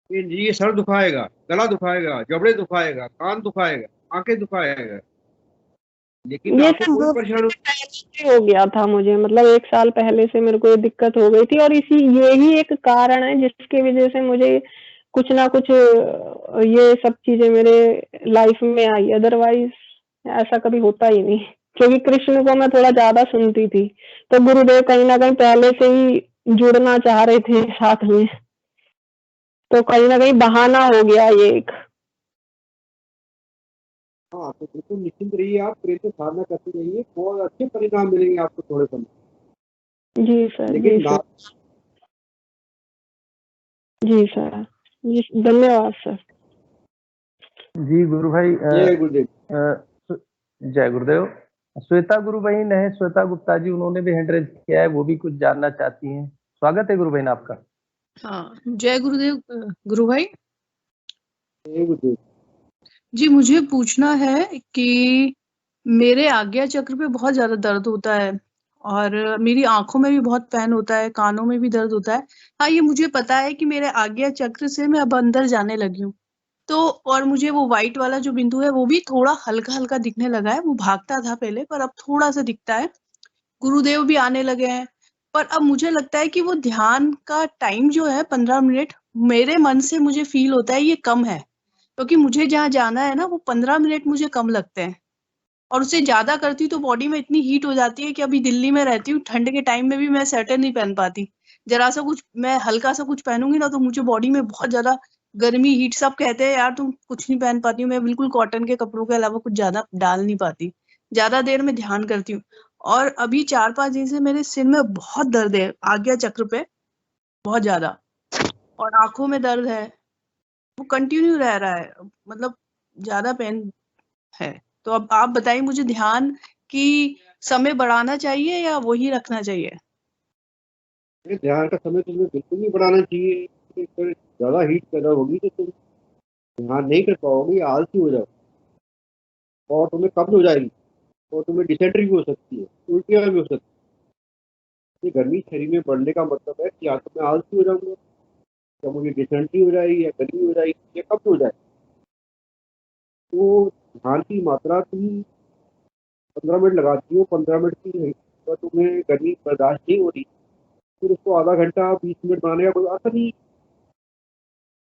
पेन ये सर दुखाएगा, गला दुखाएगा, जबड़े दुखाएगा, कान दुखाएगा, आंखें दुखाएगा, लेकिन ये आपको सब कोई 2 परेशानी पहले से हो गया था मुझे, मतलब 1 साल पहले से मेरे को ये दिक्कत हो गई थी, और यही एक कारण है जिसकी वजह से मुझे कुछ ना कुछ ये सब चीजें मेरे लाइफ में आई, अदरवाइज ऐसा कभी होता ही नहीं। क्योंकि कृष्ण को मैं थोड़ा ज्यादा सुनती थी, तो गुरुदेव कहीं ना कहीं पहले से ही जुड़ना चाह रहे थे साथ में, तो कहीं ना कहीं बहाना हो गया ये एक। हाँ तो बिल्कुल निश्चिंत रहिए, आप प्रेम से साधना करते रहिए, बहुत अच्छे परिणाम मिलेंगे आपको थोड़े समय। जी सर। लेकिन जी सर। जी सर। जी धन्यवाद सर। जी गुरु भाई। जय गुरुदेव। जय गुरुदेव। श्वेता गुरु बहन है, श्वेता गुप्ता जी, उन्होंने भी हैंड रेज किया है, वो भी कुछ जानना चाहती हैं। स्वागत है गुरु बहन आपका। हाँ जय गुरुदेव। गुरु भाई जय गुरुदेव। जी, मुझे पूछना है कि मेरे आज्ञा चक्र पे बहुत ज्यादा दर्द होता है, और मेरी आंखों में भी बहुत पेन होता है, कानों में भी दर्द होता है। हाँ, ये मुझे पता है कि मेरे आज्ञा चक्र से मैं अब अंदर जाने लगी हूँ, तो और मुझे वो व्हाइट वाला जो बिंदु है वो भी थोड़ा हल्का हल्का दिखने लगा है। वो भागता था पहले, पर अब थोड़ा सा दिखता है। गुरुदेव भी आने लगे हैं, पर अब मुझे लगता है कि वो ध्यान का टाइम जो है 15 मिनट, मेरे मन से मुझे फील होता है ये कम है, क्योंकि मुझे जहाँ जाना है ना वो 15 मिनट मुझे कम लगते हैं, और उससे ज्यादा करती हूँ तो बॉडी में इतनी हीट हो जाती है कि अभी दिल्ली में रहती हूँ, ठंड के टाइम में भी मैं स्वेटर नहीं पहन पाती। जरा सा कुछ मैं हल्का सा कुछ पहनूंगी ना तो मुझे बॉडी में बहुत ज्यादा गर्मी, हीट। सब कहते हैं यार तुम कुछ नहीं पहन पाती हूँ, मैं बिल्कुल कॉटन के कपड़ों के अलावा कुछ ज्यादा डाल नहीं पाती, ज्यादा देर में ध्यान करती हूँ। और अभी 4-5 दिन से मेरे सिर में बहुत दर्द है, आज्ञा चक्र पे बहुत ज्यादा, और आंखों में दर्द है, वो कंटिन्यू रह रहा है, मतलब ज्यादा पेन है। तो अब आप बताइए मुझे ध्यान की समय बढ़ाना चाहिए या वही रखना चाहिए? ध्यान का समय तुम्हें बिल्कुल नहीं बढ़ाना चाहिए, फिर ज्यादा हीट पैदा होगी तो तुम ध्यान नहीं कर पाओगे, आलसी हो जाओ और तुम्हें कब्ज हो जाएगी, और तुम्हें डिसेंट्री भी हो सकती है, उल्टियां भी हो सकती है। गर्मी शरीर में बढ़ने का मतलब है कि या तो मैं आलसी हो जाऊंगा, या मुझे डिसेंट्री हो जाएगी, या गर्मी हो जाएगी, या कब्ज हो जाएगी। तो ध्यान की मात्रा तुम 15 मिनट लगाती हो, 15 मिनट की तो तुम्हें गर्मी बर्दाश्त नहीं हो रही, फिर उसको आधा घंटा 20 मिनट बनाने का कोई असर नहीं,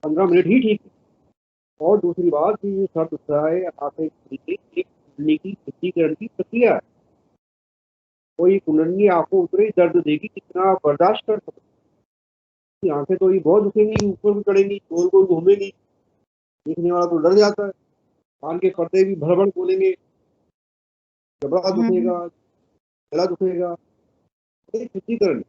15 मिनट ही ठीक है। और दूसरी बात कि ये सर दुख रहा है, आंखें एक कुंडली की शुद्धिकरण की प्रक्रिया है, कोई कुंडली आपको उतरे दर्द देगी कितना आप बर्दाश्त कर सकते। आंखें तो ये बहुत दुखेंगी, ऊपर भी चढ़ेंगी, गोल गोल घूमेंगी, देखने वाला तो डर जाता है, कान के पर्दे भी भड़बड़ बोलेंगे, जबड़ा दुखेगा, गला दुखेगा, शुद्धिकरण।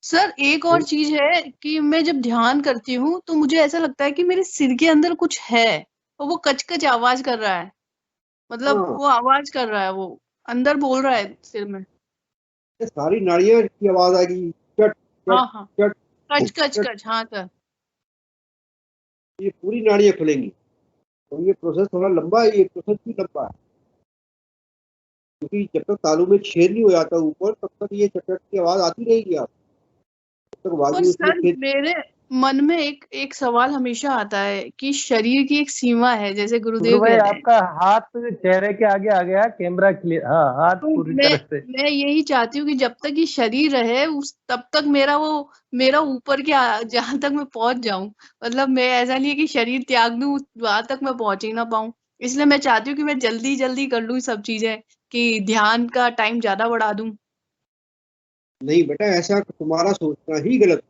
सर एक और चीज है कि मैं जब ध्यान करती हूँ तो मुझे ऐसा लगता है कि मेरे सिर के अंदर कुछ है, और वो कच-कच आवाज कर रहा है, मतलब वो आवाज कर रहा है, वो अंदर बोल रहा है सिर में। सारी नाड़ियां की आवाज आएगी, चट हाँ हाँ, चट कच कच कच। हाँ सर, ये पूरी नाड़ियां खुलेंगी। तो ये प्रोसेस थोड़ा लंबा है, ये प्रोसेस भी लंबा है, क्योंकि जब तक तालू में छेद नहीं हो जाता ऊपर, तब तक ये चट चट की आवाज आती रहेगी। आप तब तक और वायु उसमें सर छेद। मन में एक सवाल हमेशा आता है कि शरीर की एक सीमा है, जैसे गुरुदेव भाई कहते हैं। आपका हाथ चेहरे के आगे आ गया, कैमरा क्लियर। हाँ, हाथ तो पूरी तरह से। मैं यही चाहती हूँ कि जब तक ये शरीर रहे उस तब तक मेरा ऊपर के जहां तक मैं पहुंच जाऊं, मतलब मैं ऐसा नहीं है कि शरीर त्याग दूं वहां तक मैं पहुंच ही ना पाऊं। इसलिए मैं चाहती हूँ कि मैं जल्दी जल्दी कर लूं सब चीजें, कि ध्यान का टाइम ज्यादा बढ़ा दूं। नहीं बेटा, ऐसा तुम्हारा सोचना ही गलत है,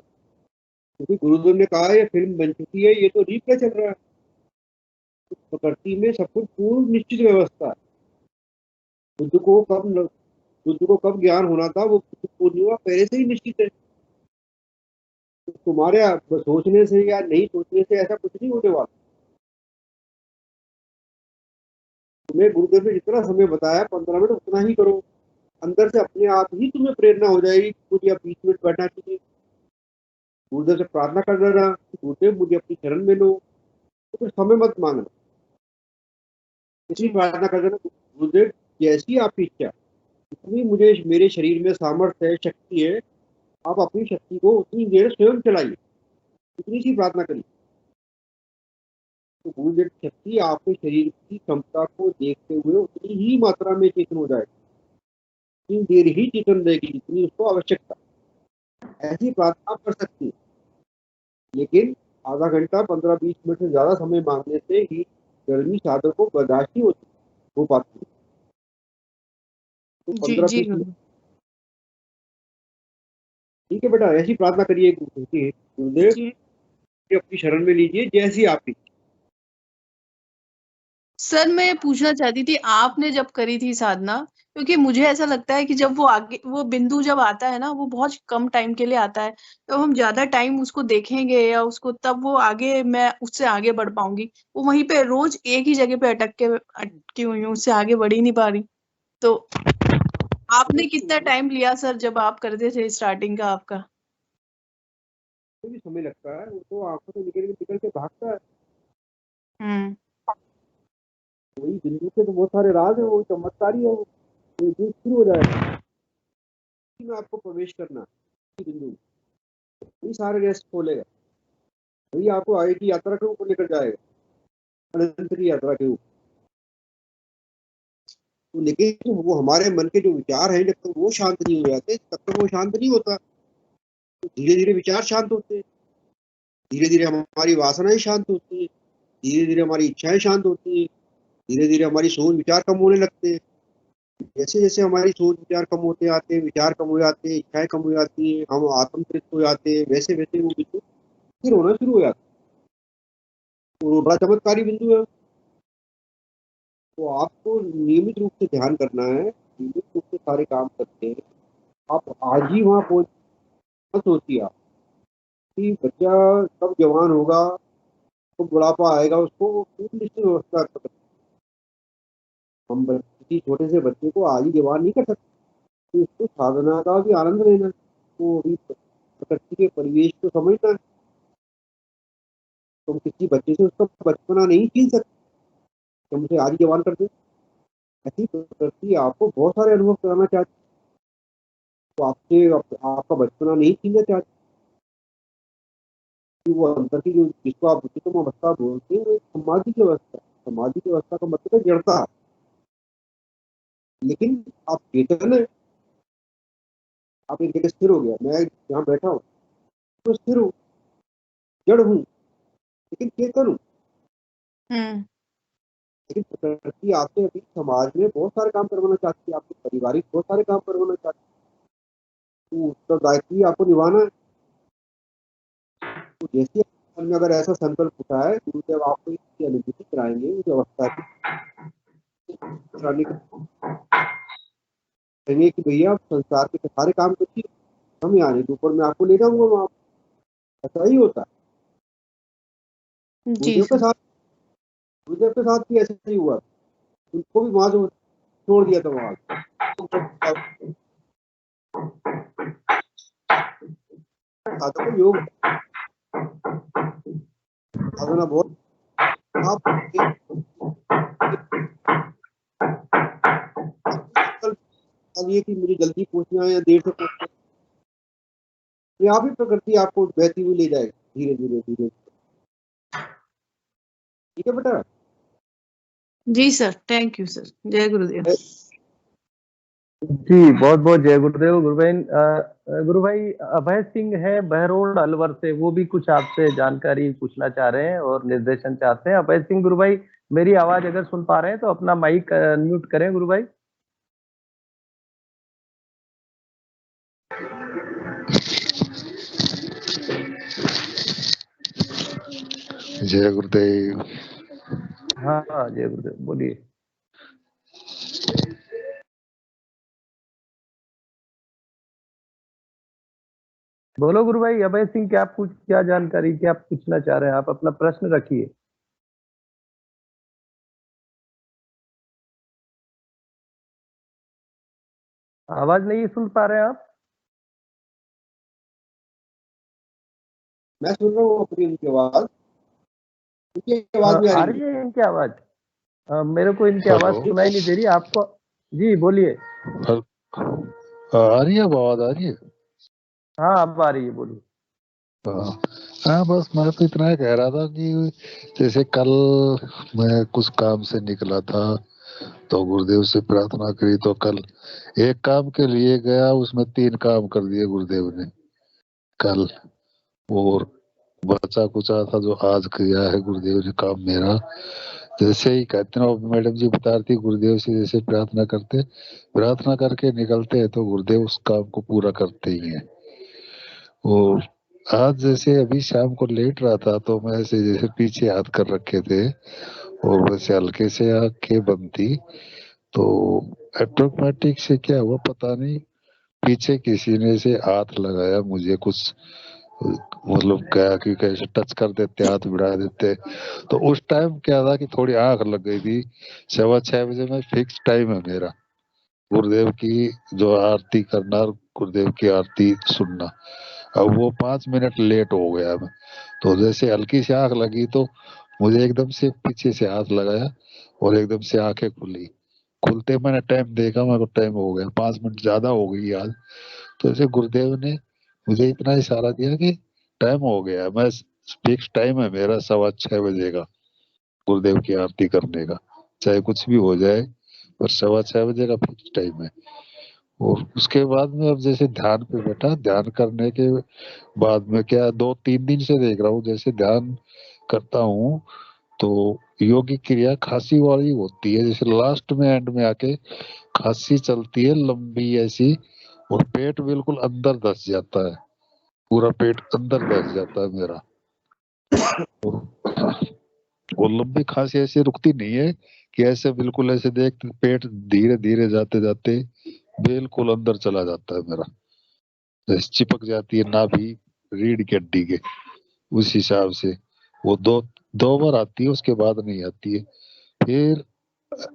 क्योंकि गुरुदेव ने कहा ये फिल्म बन चुकी है, ये तो रिप्ले चल रहा है। प्रकृति में सब कुछ पूर्व निश्चित व्यवस्था है। बुद्ध को कब ज्ञान होना था वो पूर्णिमा पहले से ही निश्चित है। तो तुम्हारे सोचने से या नहीं सोचने से ऐसा कुछ नहीं होने वाला। तुम्हें गुरुदेव ने जितना समय बताया 15 मिनट उतना ही करो। अंदर से अपने आप ही तुम्हें प्रेरणा हो जाएगी, मुझे अब 20 मिनट बैठना चाहिए। गुरुदेव से प्रार्थना कर देना, गुरुदेव मुझे अपनी शरण में लो, तो फिर समय मत मांगना, इसलिए प्रार्थना कर देना, गुरुदेव जैसी आपकी इच्छा, इतनी मुझे मेरे शरीर में सामर्थ्य है, शक्ति है, आप अपनी शक्ति को उतनी देर स्वयं चलाइए, इतनी सी प्रार्थना करिए। तो गुरुदेव की शक्ति आपके शरीर की क्षमता को देखते हुए उतनी ही मात्रा में चेतन हो जाएगी, उतनी देर ही चेतन देगी जितनी उसको आवश्यकता। ऐसी प्रार्थना आप कर सकती है, लेकिन आधा घंटा 15-20 मिनट से ज्यादा समय मांगने से ही गर्मी साधक को बर्दाश्त नहीं हो पाती है। तो 15-20 मिनट ठीक है बेटा, ऐसी प्रार्थना करिए गुरुदेव अपनी शरण में लीजिए जैसी आपकी। सर मैं पूछना चाहती थी, आपने जब करी थी साधना, क्योंकि मुझे ऐसा लगता है कि जब वो बिंदु जब आता है ना, वो बहुत कम टाइम के लिए आता है, तो हम ज्यादा टाइम उसको देखेंगे या उसको, तब वो आगे मैं उससे आगे बढ़ पाऊंगी। वो वहीं पे रोज एक ही जगह पे अटकी हुई हूँ, उससे आगे बढ़ ही नहीं पा रही। तो आपने कितना टाइम लिया सर जब आप करते थे स्टार्टिंग का आपका? भी समय लगता है, वो तो आंखों से निकल के भागता है। वही बिंदु के तो बहुत सारे राज है, वो चमत्कारी है, वो शुरू हो जाएगा में आपको प्रवेश करना बिंदु, वही सारे रेस्ट खोलेगा, वही आपको आगे की यात्रा के ऊपर लेकर जाएगा, अनंत की यात्रा के ऊपर। तो लेकिन वो हमारे मन के जो विचार हैं, जब तक वो शांत नहीं हो जाते तब तक वो शांत नहीं होता। तो धीरे धीरे विचार शांत होते हैं, धीरे धीरे हमारी वासनाएं शांत होती है, धीरे धीरे हमारी इच्छाएं शांत होती है, धीरे धीरे हमारी सोच विचार कम होने लगते हैं। जैसे जैसे हमारी सोच विचार कम होते आते हैं, विचार कम हो जाते हैं, इच्छाएं कम हो जाती हैं, हम आत्मतृप्त हो जाते हैं, वैसे वैसे वो बिंदु फिर होना शुरू हो जाता है। तो बड़ा चमत्कारी बिंदु है। तो आपको नियमित रूप से ध्यान करना है, नियमित रूप से सारे काम करते हैं। आप आज ही वहां पहुंच मत सोचिए आप कि बच्चा कब जवान होगा, कब बुढ़ापा आएगा, उसको पूरी निश्चित व्यवस्था कर सकते। हम किसी छोटे से बच्चे को आज ही जवान नहीं कर सकते, तो उसको साधना का भी आनंद लेना है, तो अभी प्रकृति के परिवेश को समझना है। तुम किसी बच्चे से उसका बचपना नहीं छीन सकते, तुम उसे आज ही जवान कर दे। ऐसी प्रकृति आपको बहुत सारे अनुभव कराना चाहती, तो आपसे आपका बचपना नहीं छीनना चाहती। वो अंतर की जो जिसको आप उच्चतम अवस्था बोलते हैं, वो एक समाधि की अवस्था। समाधि की अवस्था का मतलब है जड़ता। लेकिन आप चेतन है, आप एक जगह स्थिर हो गया, मैं यहाँ बैठा हूँ तो स्थिर हूँ, जड़ हूँ लेकिन चेतन हूँ। लेकिन प्रकृति आपसे अभी समाज में बहुत सारे काम करवाना चाहती है, आपके पारिवारिक बहुत सारे काम करवाना चाहती है, तो उत्तरदायित्व आपको निभाना है। तो जैसे मन में अगर ऐसा संकल्प उठा है, गुरुदेव आपको इसकी अनुभूति कराएंगे, उस अवस्था की कहेंगे कि भैया आप संसार के सारे काम करती, हम आने के ऊपर मैं आपको ले जाऊंगा वहां। ऐसा ही होता है। गुरुदेव के साथ भी ऐसा ही हुआ, उनको भी वहां से छोड़ दिया था वहां। साधकों योग साधना बहुत आप ये कि मुझे जल्दी पहुंचना है या देर से पहुंचना है, आप ही प्रकृति आपको बहती हुई ले जाएगी, धीरे धीरे धीरे। ठीक है बेटा। जी सर, थैंक यू सर। जय गुरुदेव। जी बहुत बहुत जय गुरुदेव। गुरु भाई अभय सिंह है बहरोड अलवर से, वो भी कुछ आपसे जानकारी पूछना चाह रहे हैं और निर्देशन चाहते हैं। अभय सिंह गुरु भाई, मेरी आवाज अगर सुन पा रहे हैं तो अपना माइक म्यूट करें गुरु भाई। जय गुरुदेव। हाँ जय गुरुदेव, बोलिए। बोलो गुरु भाई। अभय सिंह, क्या जानकारी, क्या आप पूछना चाह रहे हैं? आप अपना प्रश्न रखिए। आवाज नहीं सुन पा रहे हैं आप? मैं सुन रहा हूँ अपनी इनकी आवाज। इनकी आवाज भी आ रही है इनकी आवाज? मेरे को इनकी आवाज सुनाई नहीं दे रही आपको। जी बोलिए। आ रही है आवाज? आ रही है? हाँ अब आ रही है, बोलिए। हाँ बस मैं तो इतना ही कह रहा था कि जैसे कल मैं कुछ काम से निकला था तो गुरुदेव से प्रार्थना करी, तो कल एक काम के लिए गया, उसमें 3 काम कर दिए गुरुदेव ने कल, और बचा कुचा था जो आज किया है गुरुदेव ने काम मेरा। जैसे ही कहते ना मैडम जी बता रही थी, गुरुदेव से जैसे प्रार्थना करते, प्रार्थना करके निकलते हैं तो गुरुदेव उस काम को पूरा करते ही हैं। और आज जैसे अभी शाम को लेट रहा था तो मैं ऐसे जैसे पीछे हाथ कर रखे थे और वैसे हल्के से आंखें बंद थी, तो ऑटोमेटिक से क्या हुआ पता नहीं, पीछे किसी ने से हाथ लगाया मुझे, कुछ मतलब क्या कि कैसे टच कर देते, हाथ बढ़ा देते। तो उस टाइम क्या था कि थोड़ी आंख लग गई थी। 6:15 बजे में फिक्स टाइम है मेरा गुरुदेव की जो आरती करना, गुरुदेव की आरती सुनना। अब वो 5 मिनट लेट हो गया मैं, तो जैसे हल्की सी आंख लगी तो मुझे एकदम से पीछे से हाथ लगाया और एकदम से आंखें खुली। खुलते मैंने टाइम देखा, मेरे को टाइम हो गया 5 मिनट ज्यादा हो गई आज। तो ऐसे गुरुदेव ने मुझे इतना इशारा दिया कि टाइम हो गया, मैं फिक्स टाइम है मेरा 6:15 बजे का गुरुदेव की आरती करने का, चाहे कुछ भी हो जाए पर 6:15 बजे का फिक्स टाइम है। और उसके बाद में अब जैसे ध्यान पे बैठा, ध्यान करने के बाद में क्या 2-3 दिन से देख रहा हूँ जैसे ध्यान करता हूँ तो योगिक क्रिया खांसी वाली होती है, जैसे लास्ट में एंड में आके खांसी चलती है लंबी ऐसी, और पेट बिल्कुल अंदर धस जाता है, पूरा पेट अंदर धस जाता है मेरा। और लंबी खांसी ऐसे रुकती नहीं है कि ऐसे बिल्कुल ऐसे देख पेट धीरे धीरे जाते जाते बिल्कुल अंदर चला जाता है मेरा, जैसे चिपक जाती है नाभि रीढ़ की हड्डी के, उस हिसाब से वो दो बार आती है, उसके बाद नहीं आती है। फिर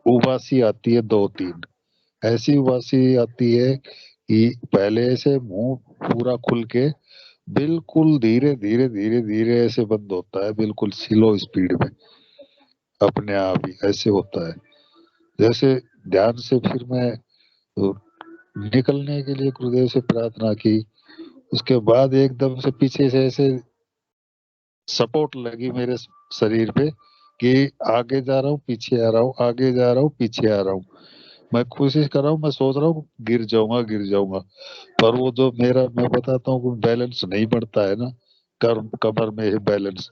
उबासी आती है 2-3, ऐसी उबासी आती है कि पहले से मुंह पूरा खुल के बिल्कुल धीरे धीरे धीरे धीरे ऐसे बंद होता है, बिल्कुल स्लो स्पीड में अपने आप ही ऐसे होता है। जैसे ध्यान से फिर मैं निकलने के लिए गुरुदेव से प्रार्थना की, उसके बाद एकदम से पीछे से ऐसे सपोर्ट लगी मेरे शरीर पे कि आगे जा रहा हूँ पीछे आ रहा हूँ, आगे जा रहा हूँ पीछे आ रहा हूँ। मैं कोशिश कर रहा हूँ, मैं सोच रहा हूँ गिर जाऊंगा, पर वो जो मेरा मैं बताता हूँ बैलेंस नहीं बढ़ता है ना, कमर में है बैलेंस,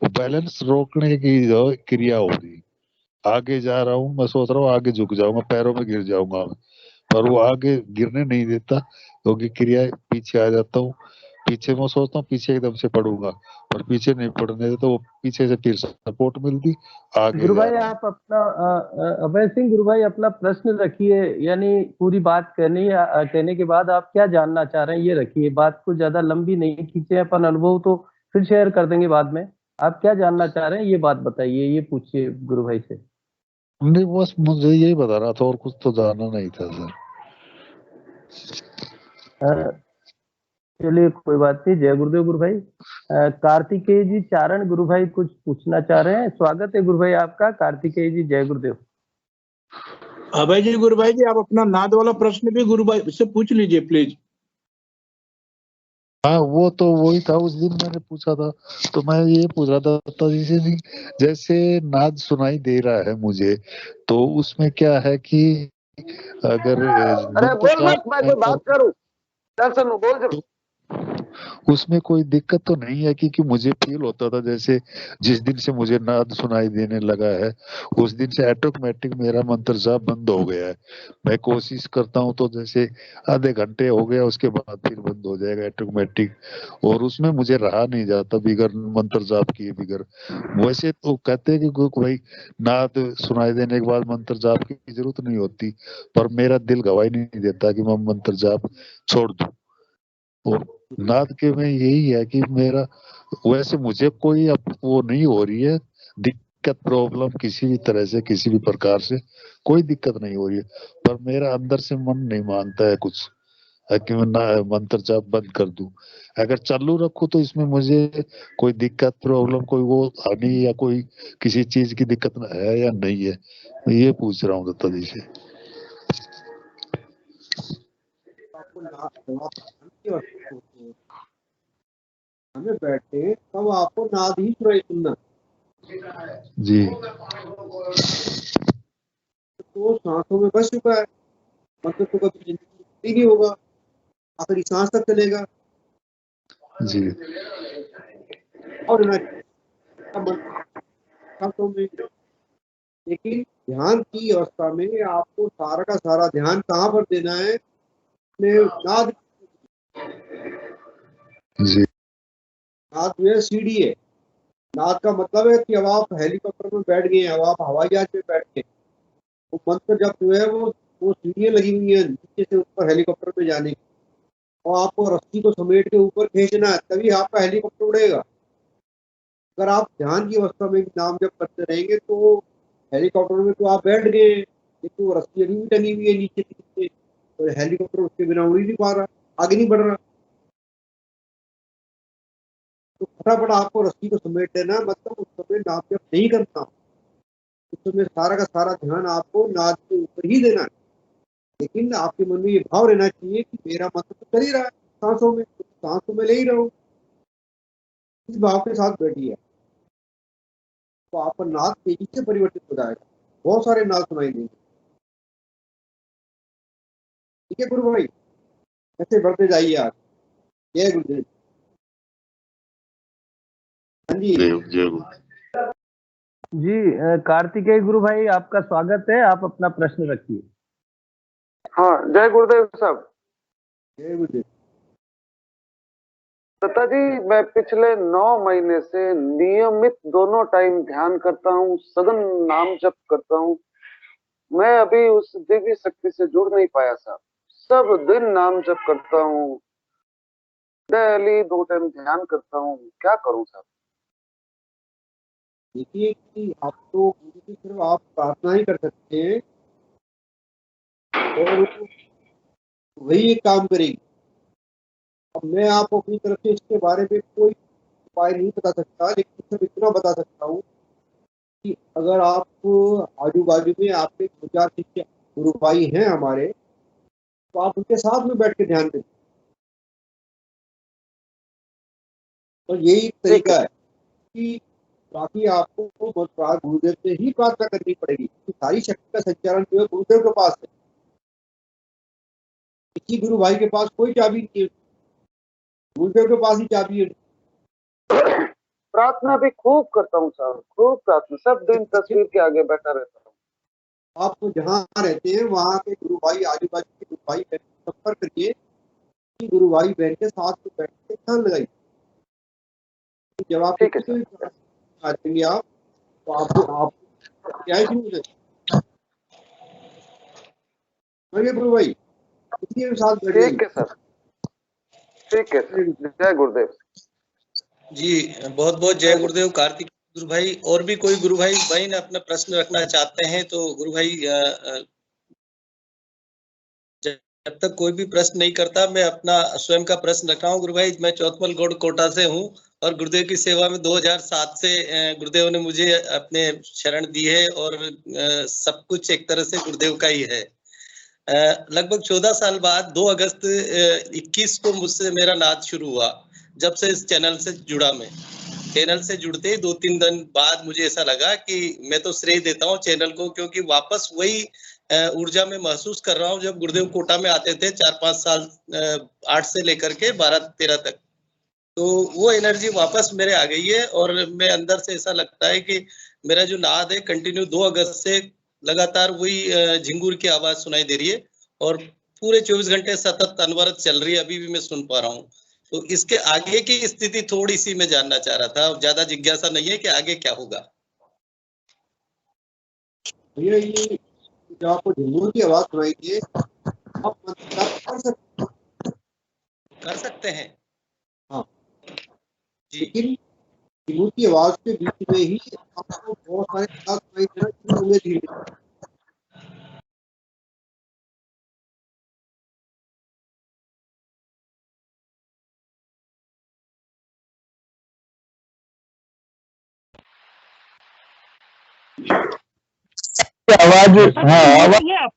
वो बैलेंस रोकने की जो क्रिया हो रही, आगे जा रहा हूँ, मैं सोच रहा हूँ आगे झुक जाऊंगा, पैरों में गिर जाऊंगा, पर वो आगे गिरने नहीं देता क्योंकि क्रिया पीछे आ जाता हूँ, पीछे मैं सोचता हूँ पीछे एकदम से पड़ूंगा, पर पीछे नहीं पड़ने देता, वो पीछे से फिर सपोर्ट मिलती आगे। गुरु भाई आप अपना अभय सिंह गुरु भाई अपना प्रश्न रखिए, यानी पूरी बात कहने के बाद आप क्या जानना चाह रहे हैं ये रखिए, बात को ज्यादा लंबी नहीं खींचे, अपन अनुभव तो फिर शेयर कर देंगे बाद में। आप क्या जानना चाह रहे हैं ये बात बताइए, ये पूछिए गुरु भाई से। नहीं बस मुझे यही बता रहा था और कुछ तो जानना नहीं था सर। चलिए कोई बात नहीं, जय गुरुदेव गुरु भाई। कार्तिकेय जी चारण गुरु भाई कुछ पूछना चाह रहे हैं, स्वागत है गुरु भाई आपका। कार्तिकेय जी जय गुरुदेव। अभय जी गुरु भाई जी आप अपना नाद वाला प्रश्न भी गुरु भाई से पूछ लीजिए प्लीज। हाँ वो तो वही था, उस दिन मैंने पूछा था, तो मैं ये पूछ रहा था दत्ता जी से भी, जैसे नाद सुनाई दे रहा है मुझे, तो उसमें क्या है कि अगर अरे बोल मत, मैं कोई बात करूं, दर्शन बोल जरूर। उसमें कोई दिक्कत तो नहीं है, क्योंकि मुझे फील होता था जैसे जिस दिन से मुझे नाद सुनाई देने लगा है उस दिन से ऑटोमेटिक मेरा मंत्र जाप बंद हो गया है। मैं कोशिश करता हूँ तो जैसे आधे घंटे हो गया, उसके बाद फिर बंद हो जाएगा ऑटोमेटिक, और उसमें मुझे रहा नहीं जाता बिगर मंत्र जाप किए बिगर। वैसे तो कहते हैं कि भाई नाद सुनाई देने के बाद मंत्र जाप की जरूरत नहीं होती, पर मेरा दिल गवाही नहीं देता कि मैं मंत्र जाप छोड़ दूं। और नाद के में यही है कि मेरा वैसे मुझे कोई अब वो नहीं हो रही है दिक्कत, प्रॉब्लम किसी भी तरह से, किसी भी प्रकार से कोई दिक्कत नहीं हो रही है, पर मेरा अंदर से मन नहीं मानता है कुछ कि मैं ना मंत्र जाप बंद कर दूं। अगर चालू रखूं तो इसमें मुझे कोई दिक्कत, प्रॉब्लम, कोई वो हानि या कोई किसी चीज की दिक्कत है या नहीं है, मैं ये पूछ रहा हूँ दत्ता जी से। हमें बैठे तब आपको नाद ही सुनना जी, तो सांसों में बस चुका है, मतलब तो कभी जिंदगी नहीं होगा, आखिरी सांस तक चलेगा जी, और सांसों में। लेकिन ध्यान की अवस्था में आपको सारा का सारा ध्यान कहाँ पर देना है? नाद। जी, नाद जो है सीढ़ी है। नाद का मतलब है कि अब आप हेलीकॉप्टर में बैठ गए, अब आप हवाई जहाज में बैठ गए, वो मंत्र जब जो है वो सीढ़ियाँ लगी हुई है नीचे से ऊपर हेलीकॉप्टर में जाने की, और आपको रस्सी को समेट के ऊपर खींचना है, तभी आपका हेलीकॉप्टर उड़ेगा। अगर आप ध्यान की अवस्था में नाम जब करते रहेंगे तो हेलीकॉप्टर में तो आप बैठ गए, लेकिन वो रस्सी अभी भी टंगी हुई है नीचे नीचे, तो हेलीकॉप्टर उसके बिना उड़ ही नहीं पा रहा, आगे नहीं बढ़ रहा। तो फटाफट आपको रस्सी को समेट देना, मतलब उस समय नाम जब नहीं करना, उस समय सारा का सारा ध्यान आपको नाद के ऊपर ही देना है। लेकिन आपके मन में ये भाव रहना चाहिए कि मेरा मंत्र तो कर ही रहा है सांसों में, तो सांसों में ले ही रहो, इस भाव के साथ बैठिए, तो आपका नाद तेजी से परिवर्तित हो जाएगा, बहुत सारे नाद सुनाई देंगे। ठीक है गुरु भाई, ऐसे बढ़ते जाइए आप। जय गुरुदेव। हाँ जी जी, कार्तिकेय गुरु भाई आपका स्वागत है, आप अपना प्रश्न रखिए। हाँ, जय गुरुदेव साहब। जय गुरुदेव। दत्ता जी, मैं पिछले 9 महीने से नियमित दोनों टाइम ध्यान करता हूँ, सघन नाम जप करता हूँ। मैं अभी उस दिव्य शक्ति से जुड़ नहीं पाया साहब। सब दिन नाम जप करता हूँ, डेली 2 टाइम ध्यान करता हूँ, क्या करूँ साहब? देखिए कि आप तो गुरु की सिर्फ आप प्रार्थना ही कर सकते हैं और वही एक काम करेगी। अब मैं आपको अपनी तरफ से इसके बारे में कोई उपाय नहीं बता सकता, लेकिन सिर्फ इतना बता सकता हूँ कि अगर आप आजू बाजू में आपके 2-4 शिष्य गुरु भाई हैं हमारे, तो आप उनके साथ में बैठ के ध्यान करिए। तो यही तरीका है कि बाकी आपको गुरुदेव से ही प्रार्थना करनी पड़ेगी, सारी शक्ति का संचालन जो है गुरुदेव के पास है, किसी गुरु भाई के पास कोई चाबी नहीं है, गुरुदेव के पास ही चाबी है। प्रार्थना भी खूब करता हूँ साहब, खूब प्रार्थना, सब दिन तस्वीर के आगे बैठा रहता हूँ। आप तो जहाँ रहते हैं वहाँ के गुरु भाई, आजू बाजू के गुरु भाई बहन संपर्क करिए, कि गुरु भाई बहन के साथ में बैठ के ध्यान लगाइए। जब आप आ जाएंगे आप, तो आप क्या है गुरु भाई, इसी के साथ बैठिए। ठीक है सर, ठीक है सर, जय गुरुदेव जी। बहुत बहुत जय गुरुदेव कार्तिक गुरु भाई। और भी कोई गुरु भाई बहन अपना प्रश्न रखना चाहते हैं तो गुरु भाई, जब तक कोई भी प्रश्न नहीं करता मैं अपना स्वयं का प्रश्न रख रहा हूँ। गुरु भाई, मैं चौथमल गौड़ कोटा से हूँ और गुरुदेव की सेवा में 2007 से गुरुदेव ने मुझे अपने शरण दी है और सब कुछ एक तरह से गुरुदेव का ही है। लगभग 14 साल बाद 2 अगस्त 21 को मुझसे मेरा नाद शुरू हुआ, जब से इस चैनल से जुड़ा मैं। चैनल से जुड़ते ही 2-3 दिन बाद मुझे ऐसा लगा कि मैं तो श्रेय देता हूँ चैनल को, क्योंकि वापस वही ऊर्जा में महसूस कर रहा हूँ जब गुरुदेव कोटा में आते थे 4-5 साल 8 से लेकर के 12-13 तक। तो वो एनर्जी वापस मेरे आ गई है और मैं अंदर से ऐसा लगता है कि मेरा जो नाद है कंटिन्यू 2 अगस्त से लगातार वही झिंगुर की आवाज सुनाई दे रही है और पूरे 24 घंटे सतत अनवरत चल रही है, अभी भी मैं सुन पा रहा हूँ। तो इसके आगे की स्थिति थोड़ी सी मैं जानना चाह रहा था, ज्यादा जिज्ञासा नहीं है कि आगे क्या होगा। भैया ये जो आपको झिंगुर की आवाज सुनाई दी आप कर सकते हैं। हाँ, लेकिन झिंगुर की आवाज के बीच में ही आपको बहुत सारे नाद सुनाई देना शुरू होंगे धीरे। आवाज, हाँ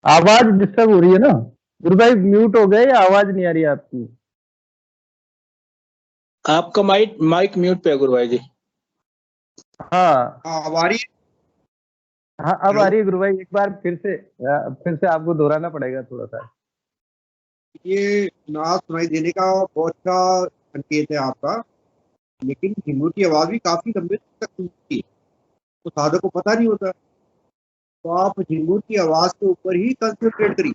आवाज डिस्टर्ब हो रही है ना गुरु भाई, म्यूट हो गए या आवाज नहीं आ रही है आपकी? आपका माइक म्यूट पे है गुरु भाई जी। हाँ अब आ रही है। हाँ अब आ रही है गुरु भाई, एक बार फिर से आपको दोहराना पड़ेगा थोड़ा सा। ये नाद सुनाई देने का बहुत अच्छा संकेत है आपका, लेकिन झिंगुर की आवाज भी काफी लंबे तक सुनती है, तो साधक को पता नहीं होता। तो आप झिंगुर की आवाज के ऊपर ही कंसंट्रेट करिए,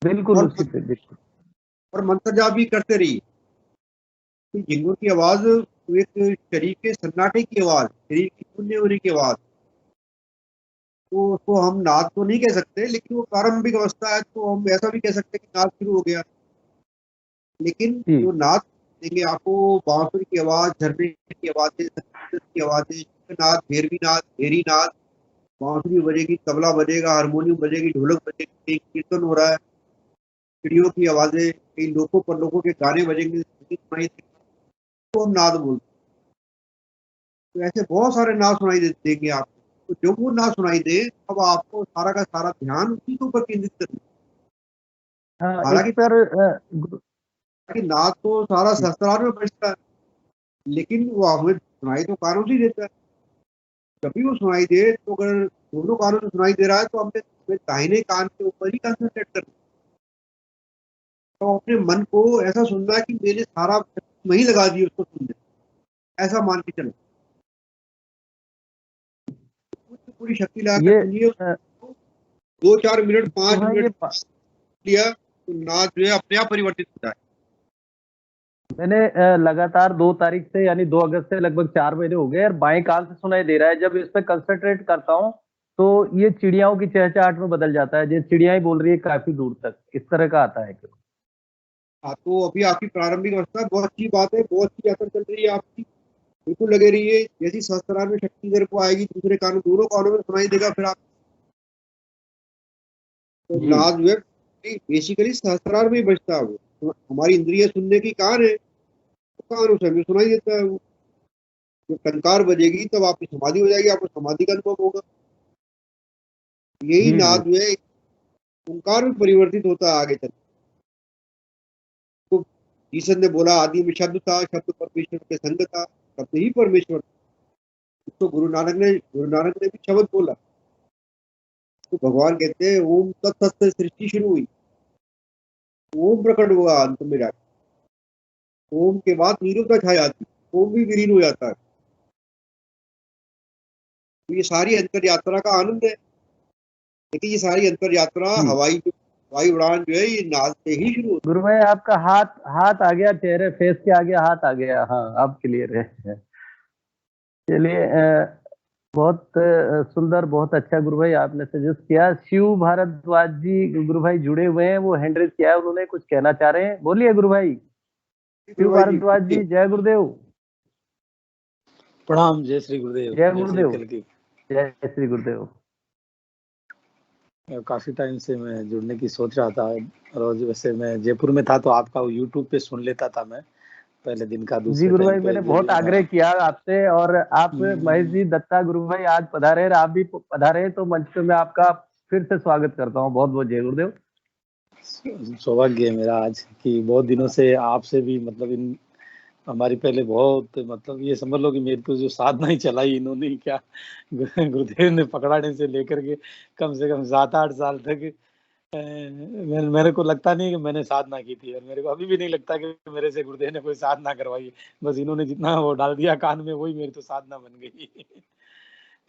बिल्कुल उसी पे, बिल्कुल, और मंत्र जाप भी करते रहिए। तो झिंगुर की आवाज एक शरीर के सन्नाटे की आवाज, शरीर की शून्य होने की आवाज, तो उसको हम नाद तो नहीं कह सकते, लेकिन वो प्रारंभिक अवस्था है, तो हम ऐसा भी कह सकते हैं कि नाद शुरू हो गया। लेकिन जो नाद देंगे आपको, बांसुरी की आवाज, झरने की आवाजें, की आवाजें, नाद, भैरवी नाद, भेरी नाद, बांसुरी बजेगी, तबला बजेगा, हारमोनियम बजेगी, ढोलक बजेगी, कीर्तन हो रहा है, चिड़ियों की आवाजें, कई लोगों पर लोगों के गाने बजेंगे, तो हम नाद बोलते। तो ऐसे बहुत सारे नाद सुनाई देंगे आपको। तो जो वो नाद सुनाई दे, अब आपको सारा का सारा ध्यान उसी के ऊपर केंद्रित करना। हालांकि नाद तो सारा सहस्त्रार में बजता है, लेकिन वो हमें सुनाई तो कानों से देता है। जब भी वो सुनाई दे, तो अगर दोनों कानों से सुनाई दे रहा है, तो हमें दाहिने कान के ऊपर ही कंसंट्रेट करना, तो अपने मन को ऐसा सुनना है कि मैंने सारा वही लगा दिया उसको सुनने, ऐसा मान के चलना। पूरी शक्ति लगा के सुनिए, 2-4 मिनट 5 मिनट लिया तो नाद जो है अपने आप परिवर्तित होता है। मैंने लगातार 2 तारीख से यानी 2 अगस्त से लगभग 4 महीने हो गए और बाएं कान से सुनाई दे रहा है। जब इस पे कंसंट्रेट करता हूँ तो ये चिड़ियाओं की चहचहाट में बदल जाता है, ये चिड़िया ही बोल रही है काफी दूर तक, इस तरह का आता है। हाँ, तो अभी आपकी प्रारंभिक अवस्था बहुत अच्छी बात है, बहुत अच्छी यात्रा चल रही है आपकी, बिल्कुल लगे रहिए। जैसी सहस्त्रार में शक्ति मेरे को आएगी, दूसरे कानों, दोनों कानों में सुनाई देगा, फिर आप तो नाद जो है बेसिकली सहस्त्रार में ही बजता है। वो तो हमारी इंद्रिय सुनने की कान है, तो कानों से हमें सुनाई देता है। वो जब टंकार बजेगी तब आपकी समाधि हो जाएगी, आपको समाधि का अनुभव होगा। यही नाद जो है ओंकार में परिवर्तित होता है आगे चल। तो ईश्वर ने बोला आदि में शब्द था, शब्द परमेश्वर के संग था, शब्द ही परमेश्वर। तो गुरु नानक ने भी शब्द बोला। तो भगवान कहते हैं ओम तत्सत से सृष्टि शुरू हुई, ओम प्रकट हुआ अंत में जाकर। ओम के बाद नीरवता छा जाती, ओम भी विलीन हो जाता है। तो ये सारी अंतर यात्रा का आनंद है, लेकिन ये सारी अंतर यात्रा हवाई उड़ान जो है ये नाद से ही शुरू होती है। गुरु भाई आपका हाथ आ गया, चेहरे फेस के आगे हाथ आ गया। हाँ अब क्लियर है। चलिए बहुत सुंदर, बहुत अच्छा गुरु भाई आपने सजेस्ट किया। शिव भारद्वाज जी गुरु भाई जुड़े हुए हैं, वो हैंड रेज किया है, उन्होंने कुछ कहना चाह रहे हैं। बोलिए गुरु भाई। शिव भारद्वाज जी, जय गुरुदेव। प्रणाम। जय श्री गुरुदेव। जय गुरुदेव। जय श्री गुरुदेव। काफी टाइम से मैं जुड़ने की सोच रहा था, रोज वैसे मैं जयपुर में था तो आपका यूट्यूब पे सुन लेता था मैं पहले दिन का। जी गुरु भाई, मैंने बहुत आग्रह किया आपसे, और आप महेश जी दत्ता गुरु भाई आज पधारे, आप भी पधारे, तो मंच पे मैं आपका फिर से स्वागत करता हूँ। बहुत बहुत जय गुरुदेव। सौभाग्य है मेरा आज कि बहुत दिनों से आपसे भी मतलब इन हमारी पहले बहुत मतलब ये समझ लो कि मेरी तो जो साधना ही चलाई इन्होंने ही क्या गुरुदेव ने पकड़ाने से लेकर के कम से कम 7-8 साल तक मेरे को लगता नहीं कि मैंने साधना की थी और मेरे को अभी भी नहीं लगता कि मेरे से गुरुदेव ने कोई साधना करवाई। बस इन्होंने जितना वो डाल दिया कान में वही मेरी तो साधना बन गई।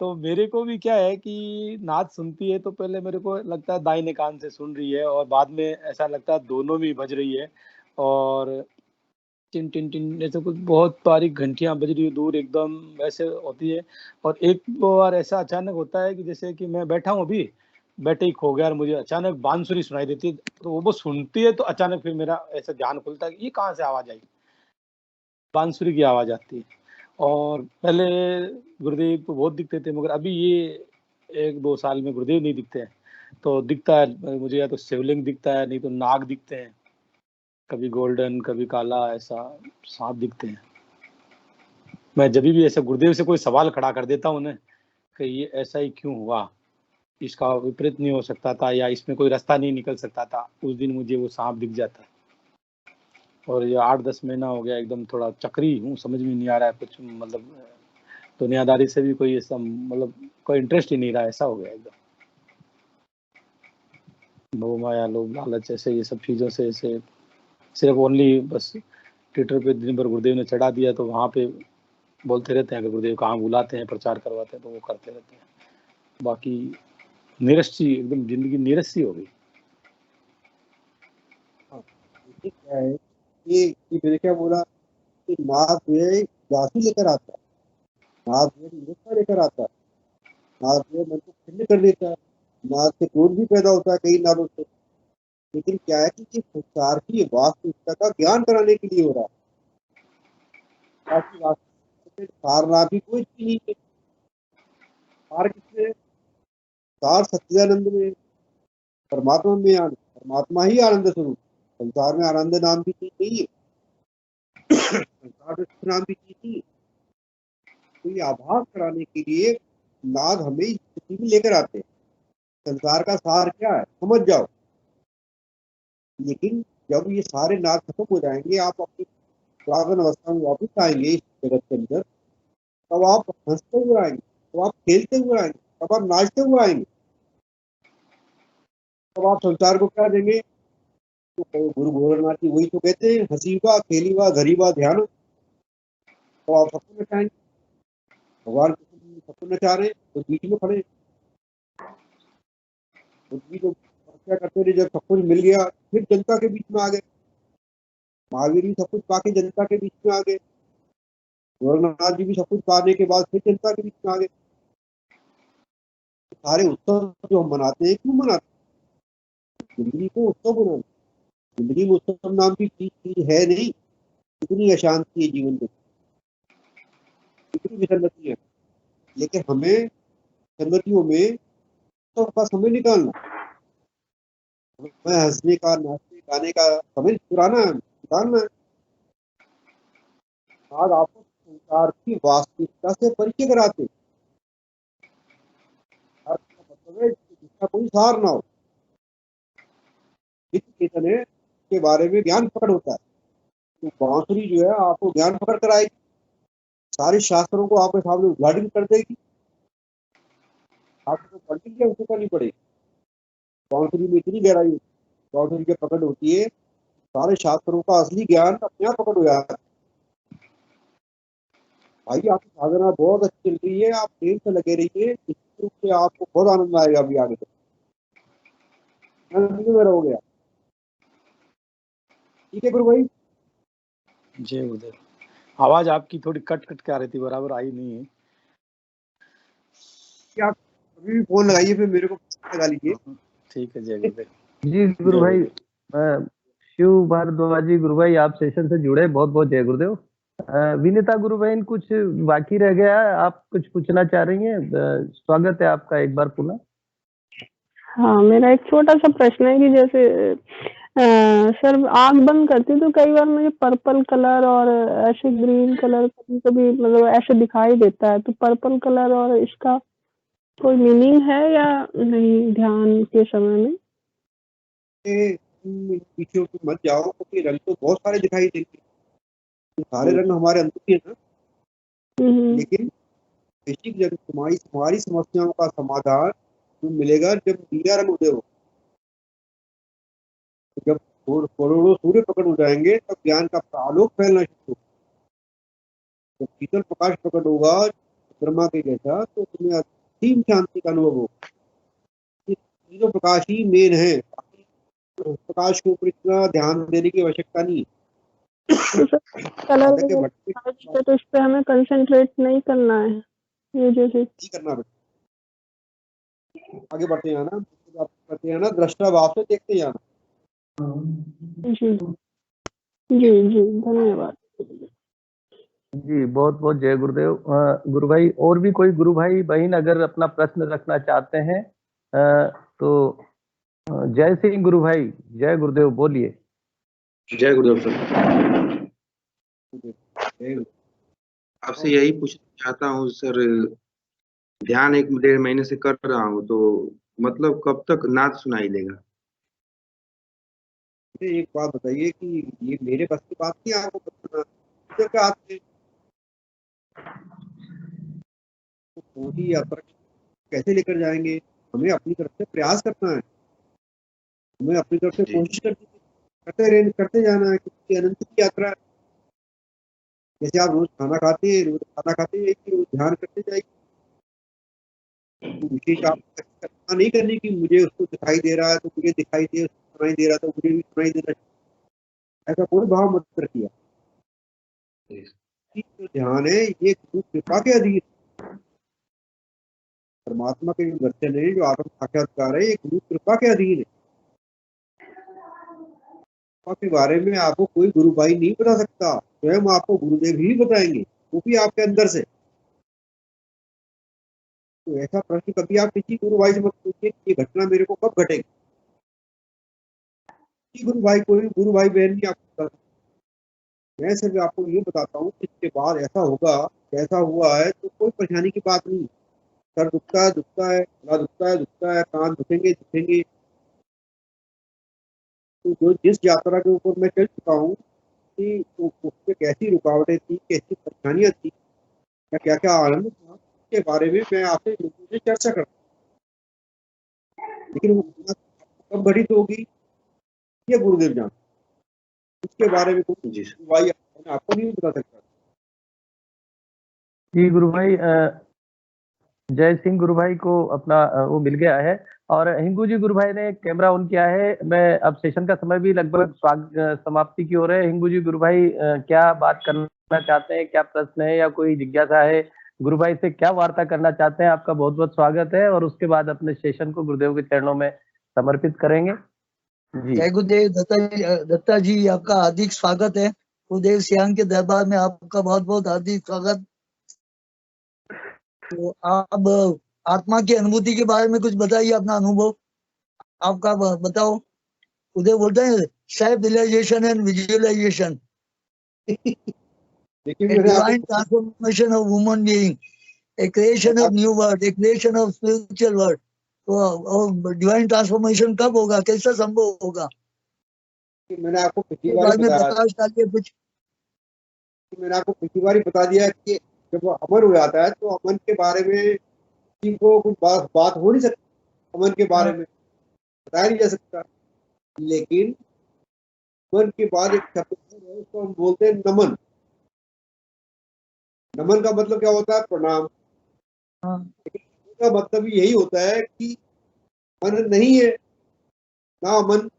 तो मेरे को भी क्या है कि नाद सुनती है तो पहले मेरे को लगता है दाहिने कान से सुन रही है और बाद में ऐसा लगता है दोनों भी बज रही है और टिन टिन टिन ऐसे कुछ बहुत बारीक घंटियां बज रही है दूर एकदम वैसे होती है। और एक बार ऐसा अचानक होता है कि जैसे कि मैं बैठा हूँ अभी बैठे ही खो गया और मुझे अचानक बांसुरी सुनाई देती है तो वो सुनती है तो अचानक फिर मेरा ऐसा ध्यान खुलता है कि ये कहाँ से आवाज आई, बांसुरी की आवाज आती है। और पहले गुरुदेव तो बहुत दिखते थे मगर अभी ये 1-2 साल में गुरुदेव नहीं दिखते हैं। तो दिखता है मुझे या तो शिवलिंग दिखता है नहीं तो नाग दिखते हैं, कभी गोल्डन कभी काला ऐसा सांप दिखते हैं। मैं जब भी ऐसा गुरुदेव से कोई सवाल खड़ा कर देता हूँ ना कि ये ऐसा ही क्यों हुआ, इसका विपरीत नहीं हो सकता था या इसमें कोई रास्ता नहीं निकल सकता था, उस दिन मुझे वो सांप दिख जाता है। और ये 8-10 महीना हो गया एकदम थोड़ा चक्री हूँ, समझ में नहीं आ रहा है कुछ मतलब दुनियादारी से भी कोई ऐसा मतलब कोई इंटरेस्ट ही नहीं रहा, ऐसा हो गया एकदम। मोह माया लोभ लालच ऐसे ये सब चीज़ों से ऐसे सिर्फ ओनली बस ट्विटर पे दिन भर गुरुदेव ने चढ़ा दिया तो वहाँ पे बोलते रहते हैं, अगर गुरुदेव कहाँ बुलाते हैं प्रचार करवाते हैं तो वो करते रहते हैं। बाकी निरस्सी एकदम जिंदगी निरस्सी हो गई। क्या है कि मैंने क्या बोला कि नाद जो है राशि लेकर आता है, नाद जो है निरस्ता लेकर आता है, नाद जो है मन को खिन्न कर देता है, नाद से क्रोध भी पैदा होता है कई नादों से। लेकिन क्या है कि ये संसार की वास्तविकता का ज्ञान कराने के लिए हो रहा है। सारना भी कोई चीज नहीं है, सार किसमें, सार सच्चिदानंद में, परमात्मा में आनंद, परमात्मा ही आनंद स्वरूप। संसार में आनंद नाम की चीज नहीं है, संसार में सुख नाम की चीज नहीं है। तो ये आभास कराने के लिए नाद हमें इस स्थिति में लेकर आते हैं। संसार का सार क्या है समझ जाओ। लेकिन जब ये सारे नाद खत्म हो जाएंगे, आप अपनी पुरातन अवस्था में वापस आएंगे इस जगत के अंदर, तब आप हंसते हुए आएंगे, तब आप खेलते हुए आएंगे, तब आप नाचते हुए आएंगे। तब आप संसार को क्या देंगे? तो गुरु गोरखनाथ जी वही तो कहते हैं, हंसीवा खेलीवा घरीवा ध्यान। तो आप सबको नचाएंगे, भगवान सबको नचा रहे हैं तो बीच में खड़े। तो क्या करते रहे, जब सब कुछ मिल गया फिर जनता के बीच में आ गए। महावीर भी सब कुछ पाके जनता के बीच में आ गए, गोरखनाथ जी भी सब कुछ पाने के बाद फिर जनता के बीच में आ गए। सारे उत्सव जो हम मनाते हैं क्यों मनाते हैं? जिंदगी को उत्सव बनाना। जिंदगी में उत्सव नाम की चीज है नहीं। कितनी अशांति है जीवन में, कितनी विसंगति है, लेकिन हमें संगतियों में उत्सव का समय निकालना, हमें हंसने का नाचने गाने का समय चुराना है, निकालना है। आज आपको संसार की वास्तविकता से परिचय कराते हैं। मतलब है जिसका कोई सार ना हो, चेतन है के बारे में ज्ञान पकड़ होता है। तो बांसुरी जो है आपको ज्ञान पकड़ कराएगी, सारे शास्त्रों को आपके सामने उद्घाटन कर देगी। आपको पढ़नी क्या उसे करनी पड़ेगी। बांसुरी में इतनी गहराई, बांसुरी की पकड़ होती है, सारे शास्त्रों का असली ज्ञान अपने आप पकड़ हो जाता है। भाई आपकी साधना बहुत अच्छी चल रही है, आप प्रेम से लगे रहिए, निश्चित रूप से आपको बहुत आनंद आएगा अभी आगे तक। मेरा हो गया, ठीक है गुरु भाई। जय गुरुदेव। आवाज आपकी थोड़ी कट कट के आ रही थी, बराबर आई नहीं है। आप अभी भी फोन लगाइए, फिर मेरे को लगा लीजिए। ठीक है, जय गुरुदेव। जी गुरु भाई, शिव भारद्वाज जी गुरु भाई आप सेशन से जुड़े, बहुत बहुत जय गुरुदेव। विनीता गुरु बहन कुछ बाकी रह गया है, आप कुछ पूछना चाह रही हैं? स्वागत है आपका एक बार पुनः। हाँ, मेरा एक छोटा सा प्रश्न है कि जैसे सर आंख बंद करती हूँ तो कई बार मुझे पर्पल कलर और ऐसे ग्रीन कलर कभी कभी मतलब ऐसे दिखाई देता है, तो पर्पल कलर और इसका कोई मीनिंग है या नहीं ध्यान के समय में? पीछे मत जाओ, क्योंकि रंग तो बहुत सारे दिखाई देंगे, तो सारे रंग हमारे अंदर ही है ना। लेकिन बेसिक जब तुम्हारी समस्याओं का समाधान तो मिलेगा जब नीला रंग उदय हो। जब करोड़ों सूर्य प्रकट हो जाएंगे तब ज्ञान का आलोक फैलना शुरू होगा। जब शीतल प्रकाश प्रकट होगा चंद्रमा के जैसा, तो तुम्हें असीम शांति का अनुभव होगा। तीनों प्रकाश ही मेन है, प्रकाश के ऊपर इतना ध्यान देने की आवश्यकता नहीं है। कलर तो इस पे हमें कंसंट्रेट नहीं करना है, ये जैसे नहीं करना बेटा, आगे बढ़ते जाना, करते जाना, दृष्टा भाव से देखते जाना। जी जी जी, धन्यवाद जी। बहुत बहुत जय गुरुदेव। गुरु भाई, और भी कोई गुरु भाई बहन अगर अपना प्रश्न रखना चाहते हैं तो जय सिंह गुरु भाई, जय गुरुदेव, बोलिए। जय गुरुदेव सर। आपसे यही पूछना चाहता हूँ सर, ध्यान 1-1.5 महीने से कर रहा हूँ, तो मतलब कब तक नाद सुनाई देगा? एक बात बताइए कि ये मेरे बस की बात नहीं, आपको बताना क्या आते तो पूरी यात्रा कैसे लेकर जाएंगे? हमें अपनी तरफ से प्रयास करना है, हमें अपनी तरफ से कोशिश करते जाना है, क्योंकि अनंत की यात्रा। जैसे आप रोज खाना खाते हैं, रोज ध्यान करते जाइए। तो विशेष आप कल्पना नहीं करनी कि मुझे उसको दिखाई दे रहा है तो मुझे दिखाई दे, उसको सुनाई दे रहा तो मुझे भी सुनाई देना, ऐसा कोई भाव मत रखिए। जो ध्यान है ये कृपा के अधीन, परमात्मा के जो दर्शन है, जो आत्म साक्षात्कार है, ये गुरु कृपा के अधीन है। कृपा के बारे में आपको कोई गुरु भाई नहीं बता सकता, स्वयं आपको गुरुदेव ही बताएंगे, वो भी आपके अंदर से। तो ऐसा प्रश्न कभी आप किसी गुरु भाई से मत पूछिए कि ये घटना मेरे को कब घटेगी। गुरु भाई, कोई गुरु भाई बहन नहीं आपको बता सकता। मैं सिर्फ आपको ये बताता हूँ इसके बाद ऐसा होगा, कैसा हुआ है, तो कोई परेशानी की बात नहीं। सर दुखता है, गला दुखता है, कान दुखेंगे। तो जो जिस यात्रा के ऊपर मैं चल चुका हूँ कि तो उसमें कैसी रुकावटें थी, कैसी परेशानियां थी, या क्या क्या आनंद था, उसके बारे में मैं आपसे से चर्चा करता हूँ। लेकिन वो कब घटित होगी ये गुरुदेव जान, उसके बारे में कोई भाई आपको नहीं बता सकता। जी गुरु भाई, जय सिंह गुरु भाई को अपना वो मिल गया है, और हिंगू जी गुरु भाई ने कैमरा ऑन किया है। मैं अब सेशन का समय भी लगभग समाप्ति की ओर है। हिंगू जी गुरु भाई क्या बात करना चाहते हैं, क्या प्रश्न है या कोई जिज्ञासा है, गुरु भाई से क्या वार्ता करना चाहते हैं? आपका बहुत बहुत स्वागत है, और उसके बाद अपने सेशन को गुरुदेव के चरणों में समर्पित करेंगे। जी जय गुरुदेव दत्ता जी, आपका हार्दिक स्वागत है। गुरुदेव सियांग के दरबार में आपका बहुत बहुत हार्दिक स्वागत। तो आप आत्मा की अनुभूति के बारे में कुछ बताइए, अपना अनुभव आपका बताओ। उदय बोलते हैं self realisation and visualisation, divine transformation of human being, a creation of new world, a creation of spiritual world. तो डिवाइन ट्रांसफॉर्मेशन कब होगा, कैसा संभव होगा? मैंने आपको पिछली बार बता दिया कि जब वो अमर हो जाता है तो अमन के बारे में किसी को कुछ बात हो नहीं सकती, अमन के बारे में बताया नहीं जा सकता। लेकिन अमन के बाद एक शब्द है, उसको हम बोलते हैं नमन। नमन का मतलब क्या होता है? प्रणाम। का मतलब यही होता है कि मन नहीं है ना अमन।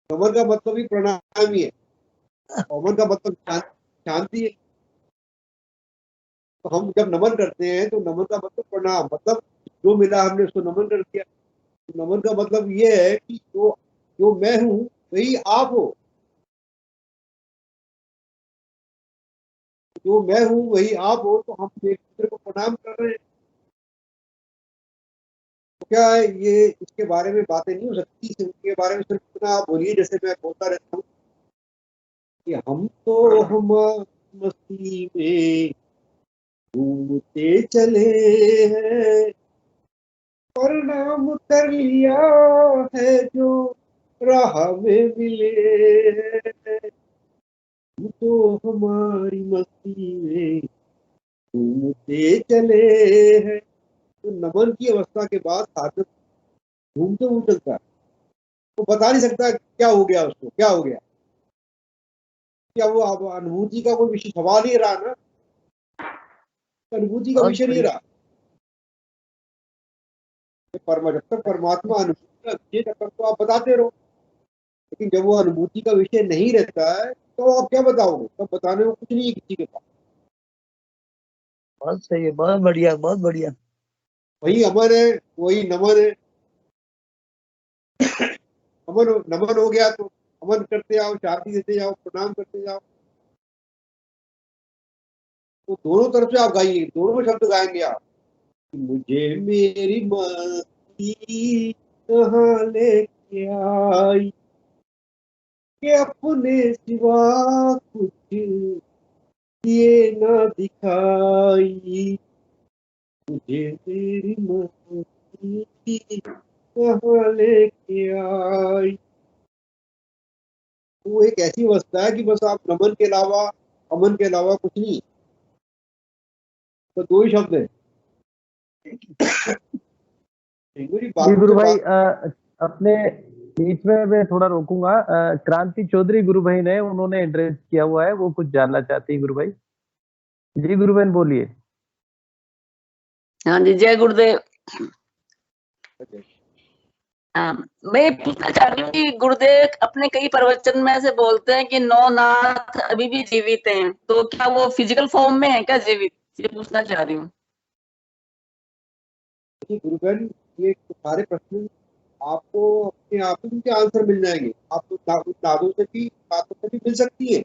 नमन का मतलब ही प्रणाम ही है, अमन का मतलब शांति है। तो हम जब नमन करते हैं तो नमन का मतलब प्रणाम, मतलब जो मिला हमने उसको नमन कर दिया। तो नमन का मतलब ये है कि जो मैं हूं वही आप हो, जो मैं हूं वही आप हो, तो हम एक दूसरे को प्रणाम कर रहे हैं। तो क्या है ये, इसके बारे में बातें नहीं हो सकती। इसके बारे में सिर्फ इतना आप बोलिए, जैसे मैं बोलता रहता हूँ कि हम तो हम मस्ती में घूमते चले हैं, परिणाम कर लिया है जो राह में मिले हैं, तो हमारी मस्ती में घूमते चले हैं। तो नमन की अवस्था के बाद साधक घूमते हुए चलता है, वो बता नहीं सकता क्या हो गया, उसको क्या हो गया, क्या वो अब अनुभूति का कोई विषय सवाल ही रहा ना, अनुभूति का विषय नहीं रहा। जब तक परमात्मा अनुभूति का विषय तब तक तो आप बताते रहो, लेकिन जब वो अनुभूति का विषय नहीं रहता है तो आप क्या बताओगे, तब बताने को कुछ नहीं है किसी के पास। बहुत सही है, बहुत बढ़िया, बहुत बढ़िया। वही अमन है, वही नमन है। नमन हो गया तो अमन करते जाओ, शांति देते जाओ, प्रणाम करते जाओ, तो दोनों तरफ से आप गाइए, दोनों शब्द गाएंगे आप। मुझे मेरी मस्ती कहाँ लेके आई, कि अपने सिवा कुछ ये ना दिखाई, मुझे मेरी मस्ती कहाँ लेके आई। वो एक ऐसी अवस्था है कि बस आप नमन के अलावा, अमन के अलावा कुछ नहीं, तो दो ही शब्द है। जी गुरु भाई, अपने बीच में मैं थोड़ा रोकूंगा। क्रांति चौधरी गुरु भाई ने, उन्होंने एड्रेस किया हुआ है, वो कुछ जानना चाहती है गुरु भाई। जी गुरु बहन बोलिए। हाँ जी, जय गुरुदेव। मैं पूछना चाह रही हूँ कि गुरुदेव अपने कई प्रवचन में से बोलते हैं कि नौ नाथ अभी भी जीवित हैं, तो क्या वो फिजिकल फॉर्म में है क्या जीवित? ये पूछना चाह रही हूँ। गुरुबहन, ये सारे प्रश्न आपको अपने आप ही उनके आंसर मिल जाएंगे, आपको नादों से भी, बातों से भी मिल सकती है।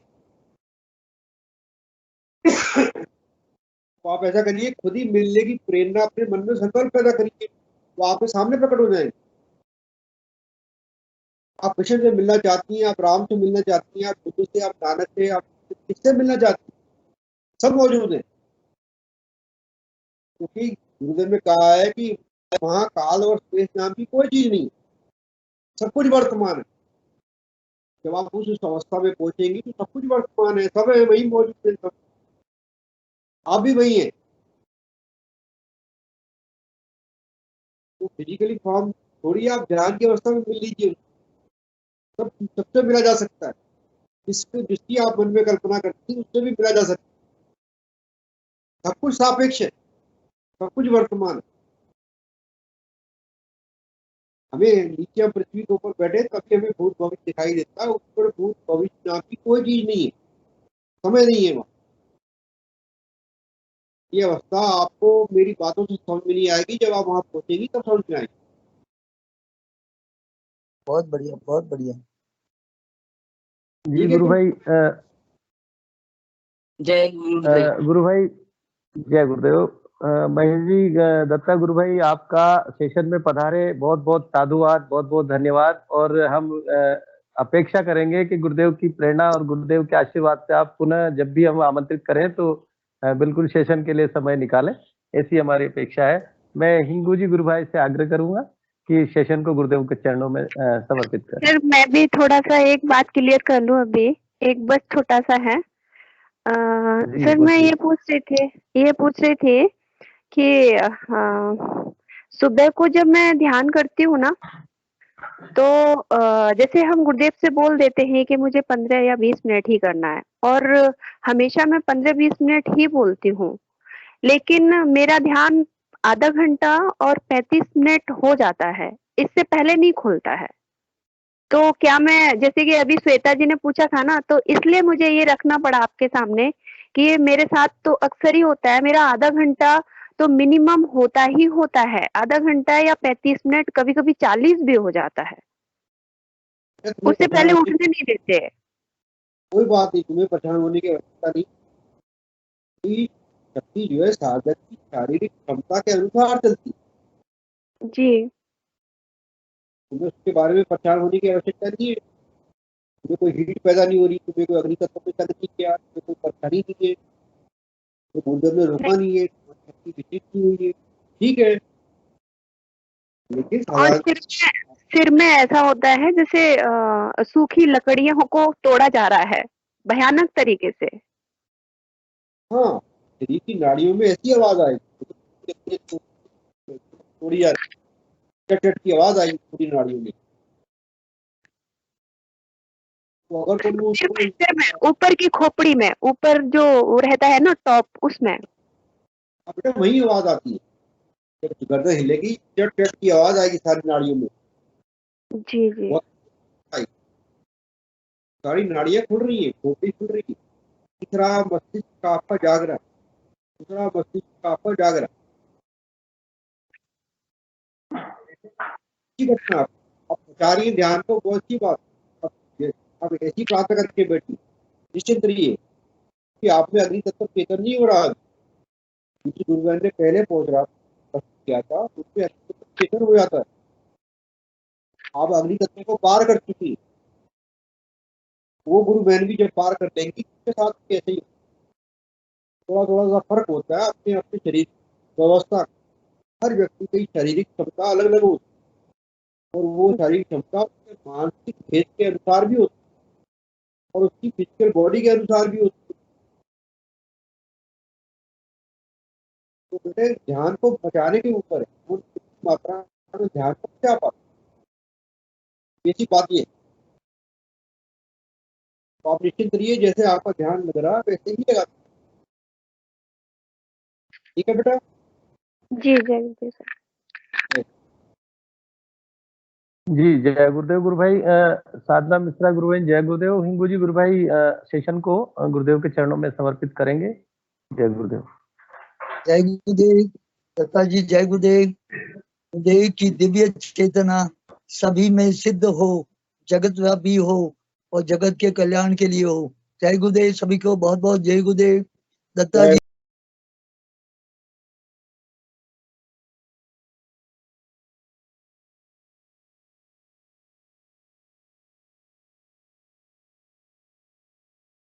तो आप ऐसा करिए, खुद ही मिलने की प्रेरणा अपने मन में संकल्प पैदा करिए, वो आपके सामने प्रकट हो जाएंगे। आप कृष्ण से मिलना चाहती हैं, आप राम से मिलना चाहती हैं, आप बुद्ध से, आप नानक से, आप किससे मिलना चाहती हैं, सब मौजूद है। क्योंकि गुरुदेव ने कहा है कि वहां काल और स्पेस नाम की कोई चीज नहीं, सब कुछ वर्तमान है। जब आप उस अवस्था में पहुंचेंगी तो सब कुछ वर्तमान है, सब है, वही मौजूद है, सब आप भी वही है। तो फिजिकली फॉर्म थोड़ी आप ध्यान की अवस्था में मिल लीजिए, सब सबसे मिला जा सकता है, जिसकी आप मन में कल्पना करती हैं उससे भी मिला जा सकता है। सब कुछ सापेक्ष है, सब कुछ वर्तमान है। हमें नीचे हम पृथ्वी के ऊपर बैठे तभी हमें भूत भविष्य दिखाई देता है, ऊपर भूत भविष्य नाम की कोई चीज नहीं है, समय नहीं है वहां। ये अवस्था आपको मेरी बातों से समझ में नहीं आएगी, जब आप वहां पहुंचेगी तब समझ में आएगी। बहुत बढ़िया, बहुत बढ़िया। जी गुरु भाई, जय गुरुदेव। गुरु भाई जय गुरुदेव। महेश जी, दत्ता गुरु भाई, आपका सेशन में पधारे, बहुत बहुत साधुवाद, बहुत बहुत धन्यवाद। और हम अपेक्षा करेंगे कि गुरुदेव की प्रेरणा और गुरुदेव के आशीर्वाद से आप पुनः जब भी हम आमंत्रित करें तो बिल्कुल सेशन के लिए समय निकालें, ऐसी हमारी अपेक्षा है। मैं हिंगू जी गुरु भाई से आग्रह करूंगा कि सेशन को गुरुदेव के चरणों में समर्पित करें। सर मैं भी थोड़ा सा एक बात क्लियर कर लूं, अभी एक बस छोटा सा है। सर मैं ये पूछ रही थी कि सुबह को जब मैं ध्यान करती हूँ ना, तो जैसे हम गुरुदेव से बोल देते हैं कि मुझे 15 या 20 मिनट ही करना है, और हमेशा मैं 15-20 मिनट ही बोलती हूँ, लेकिन मेरा ध्यान आधा घंटा और 35 मिनट हो जाता है, इससे पहले नहीं खुलता है। तो क्या मैं, जैसे कि अभी श्वेता जी ने पूछा था ना, तो इसलिए मुझे ये रखना पड़ा आपके सामने कि ये मेरे साथ तो अक्सर ही होता है। मेरा आधा घंटा तो मिनिमम होता ही होता है, आधा घंटा या 35 मिनट, कभी कभी 40 भी हो जाता है, उससे पहले उठने नहीं देते। कोई बात नहीं, तुम्हें परेशान होने की आवश्यकता नहीं। शक्ति जो है साधक की शारीरिक क्षमता के अनुसार चलती जी, तुम्हें उसके बारे में परेशान होने की आवश्यकता नहीं है। तुम्हें कोई हीट पैदा नहीं हो रही, तुम्हें कोई अग्नि तत्व पैदा नहीं किया, तुम्हें कोई परेशानी नहीं है। तो गुरुदेव ने रोका नहीं है, शक्ति विशिष्ट की हुई है, ठीक है, लेकिन और सिर में ऐसा होता है जैसे सूखी लकड़ियों को तोड़ा जा रहा है भयानक तरीके से। हाँ, शरीर की नाड़ियों में ऐसी आवाज आएगी, थोड़ी चट की आवाज आएगी पूरी नाड़ियों में। तो अगर कोई ऊपर की खोपड़ी में, ऊपर जो रहता है ना टॉप, उसमें बेटा वही आवाज आती है, जब गर्दन हिलेगी चट की आवाज आएगी सारी नाड़ियों में। जी जी, सारी नाड़ियां खुल रही है, खोपड़ी खुल रही है। तीसरा मस्तिष्क का आपका जाग रहा है, दूसरा मस्तिष्क का आपका जाग रहा है। घटना आप बचा रही है ध्यान को, बहुत अच्छी बात। अब ऐसी प्रार्थना करके बैठी, निश्चिंत रहिए कि आप में अग्नि तत्व चेतन नहीं हो रहा। गुरु बहन ने पहले पहुंच रहा किया था, उसमें अग्नि तत्व चेतन हो जाता है। आप अग्नि तत्व को पार कर चुकी, वो गुरु बहन भी जब पार कर लेंगी उसके साथ कैसे ही थोड़ा सा फर्क होता है अपने अपने शरीर व्यवस्था। हर व्यक्ति की शारीरिक क्षमता अलग अलग होती है, और वो शारीरिक क्षमता उसके मानसिक भेद के अनुसार भी होती है और उसकी फिजिकल बॉडी के अनुसार भी होती है। तो बेटे ध्यान को बचाने के ऊपर है, मात्रा में ध्यान को बचा पाते, ऐसी बात ये। तो आप निश्चिंत रहिए, जैसे आपका ध्यान लग रहा है वैसे ही लगा, ठीक है बेटा? जी जय गुरुदेव सर। जी जय गुरुदेव। गुरु भाई साधना मिश्रा गुरु भाई जय गुरुदेव। हिंगू जी गुरु भाई सेशन को गुरुदेव के चरणों में समर्पित करेंगे। जय गुरुदेव। जय गुरुदेव। दत्ता जी जय गुरुदेव। गुरुदेव की दिव्य चेतना सभी में सिद्ध हो, जगत व्यापी हो और जगत के कल्याण के लिए हो। जय गुरुदेव। सभी को बहुत बहुत जय गुरुदेव। दत्ता जी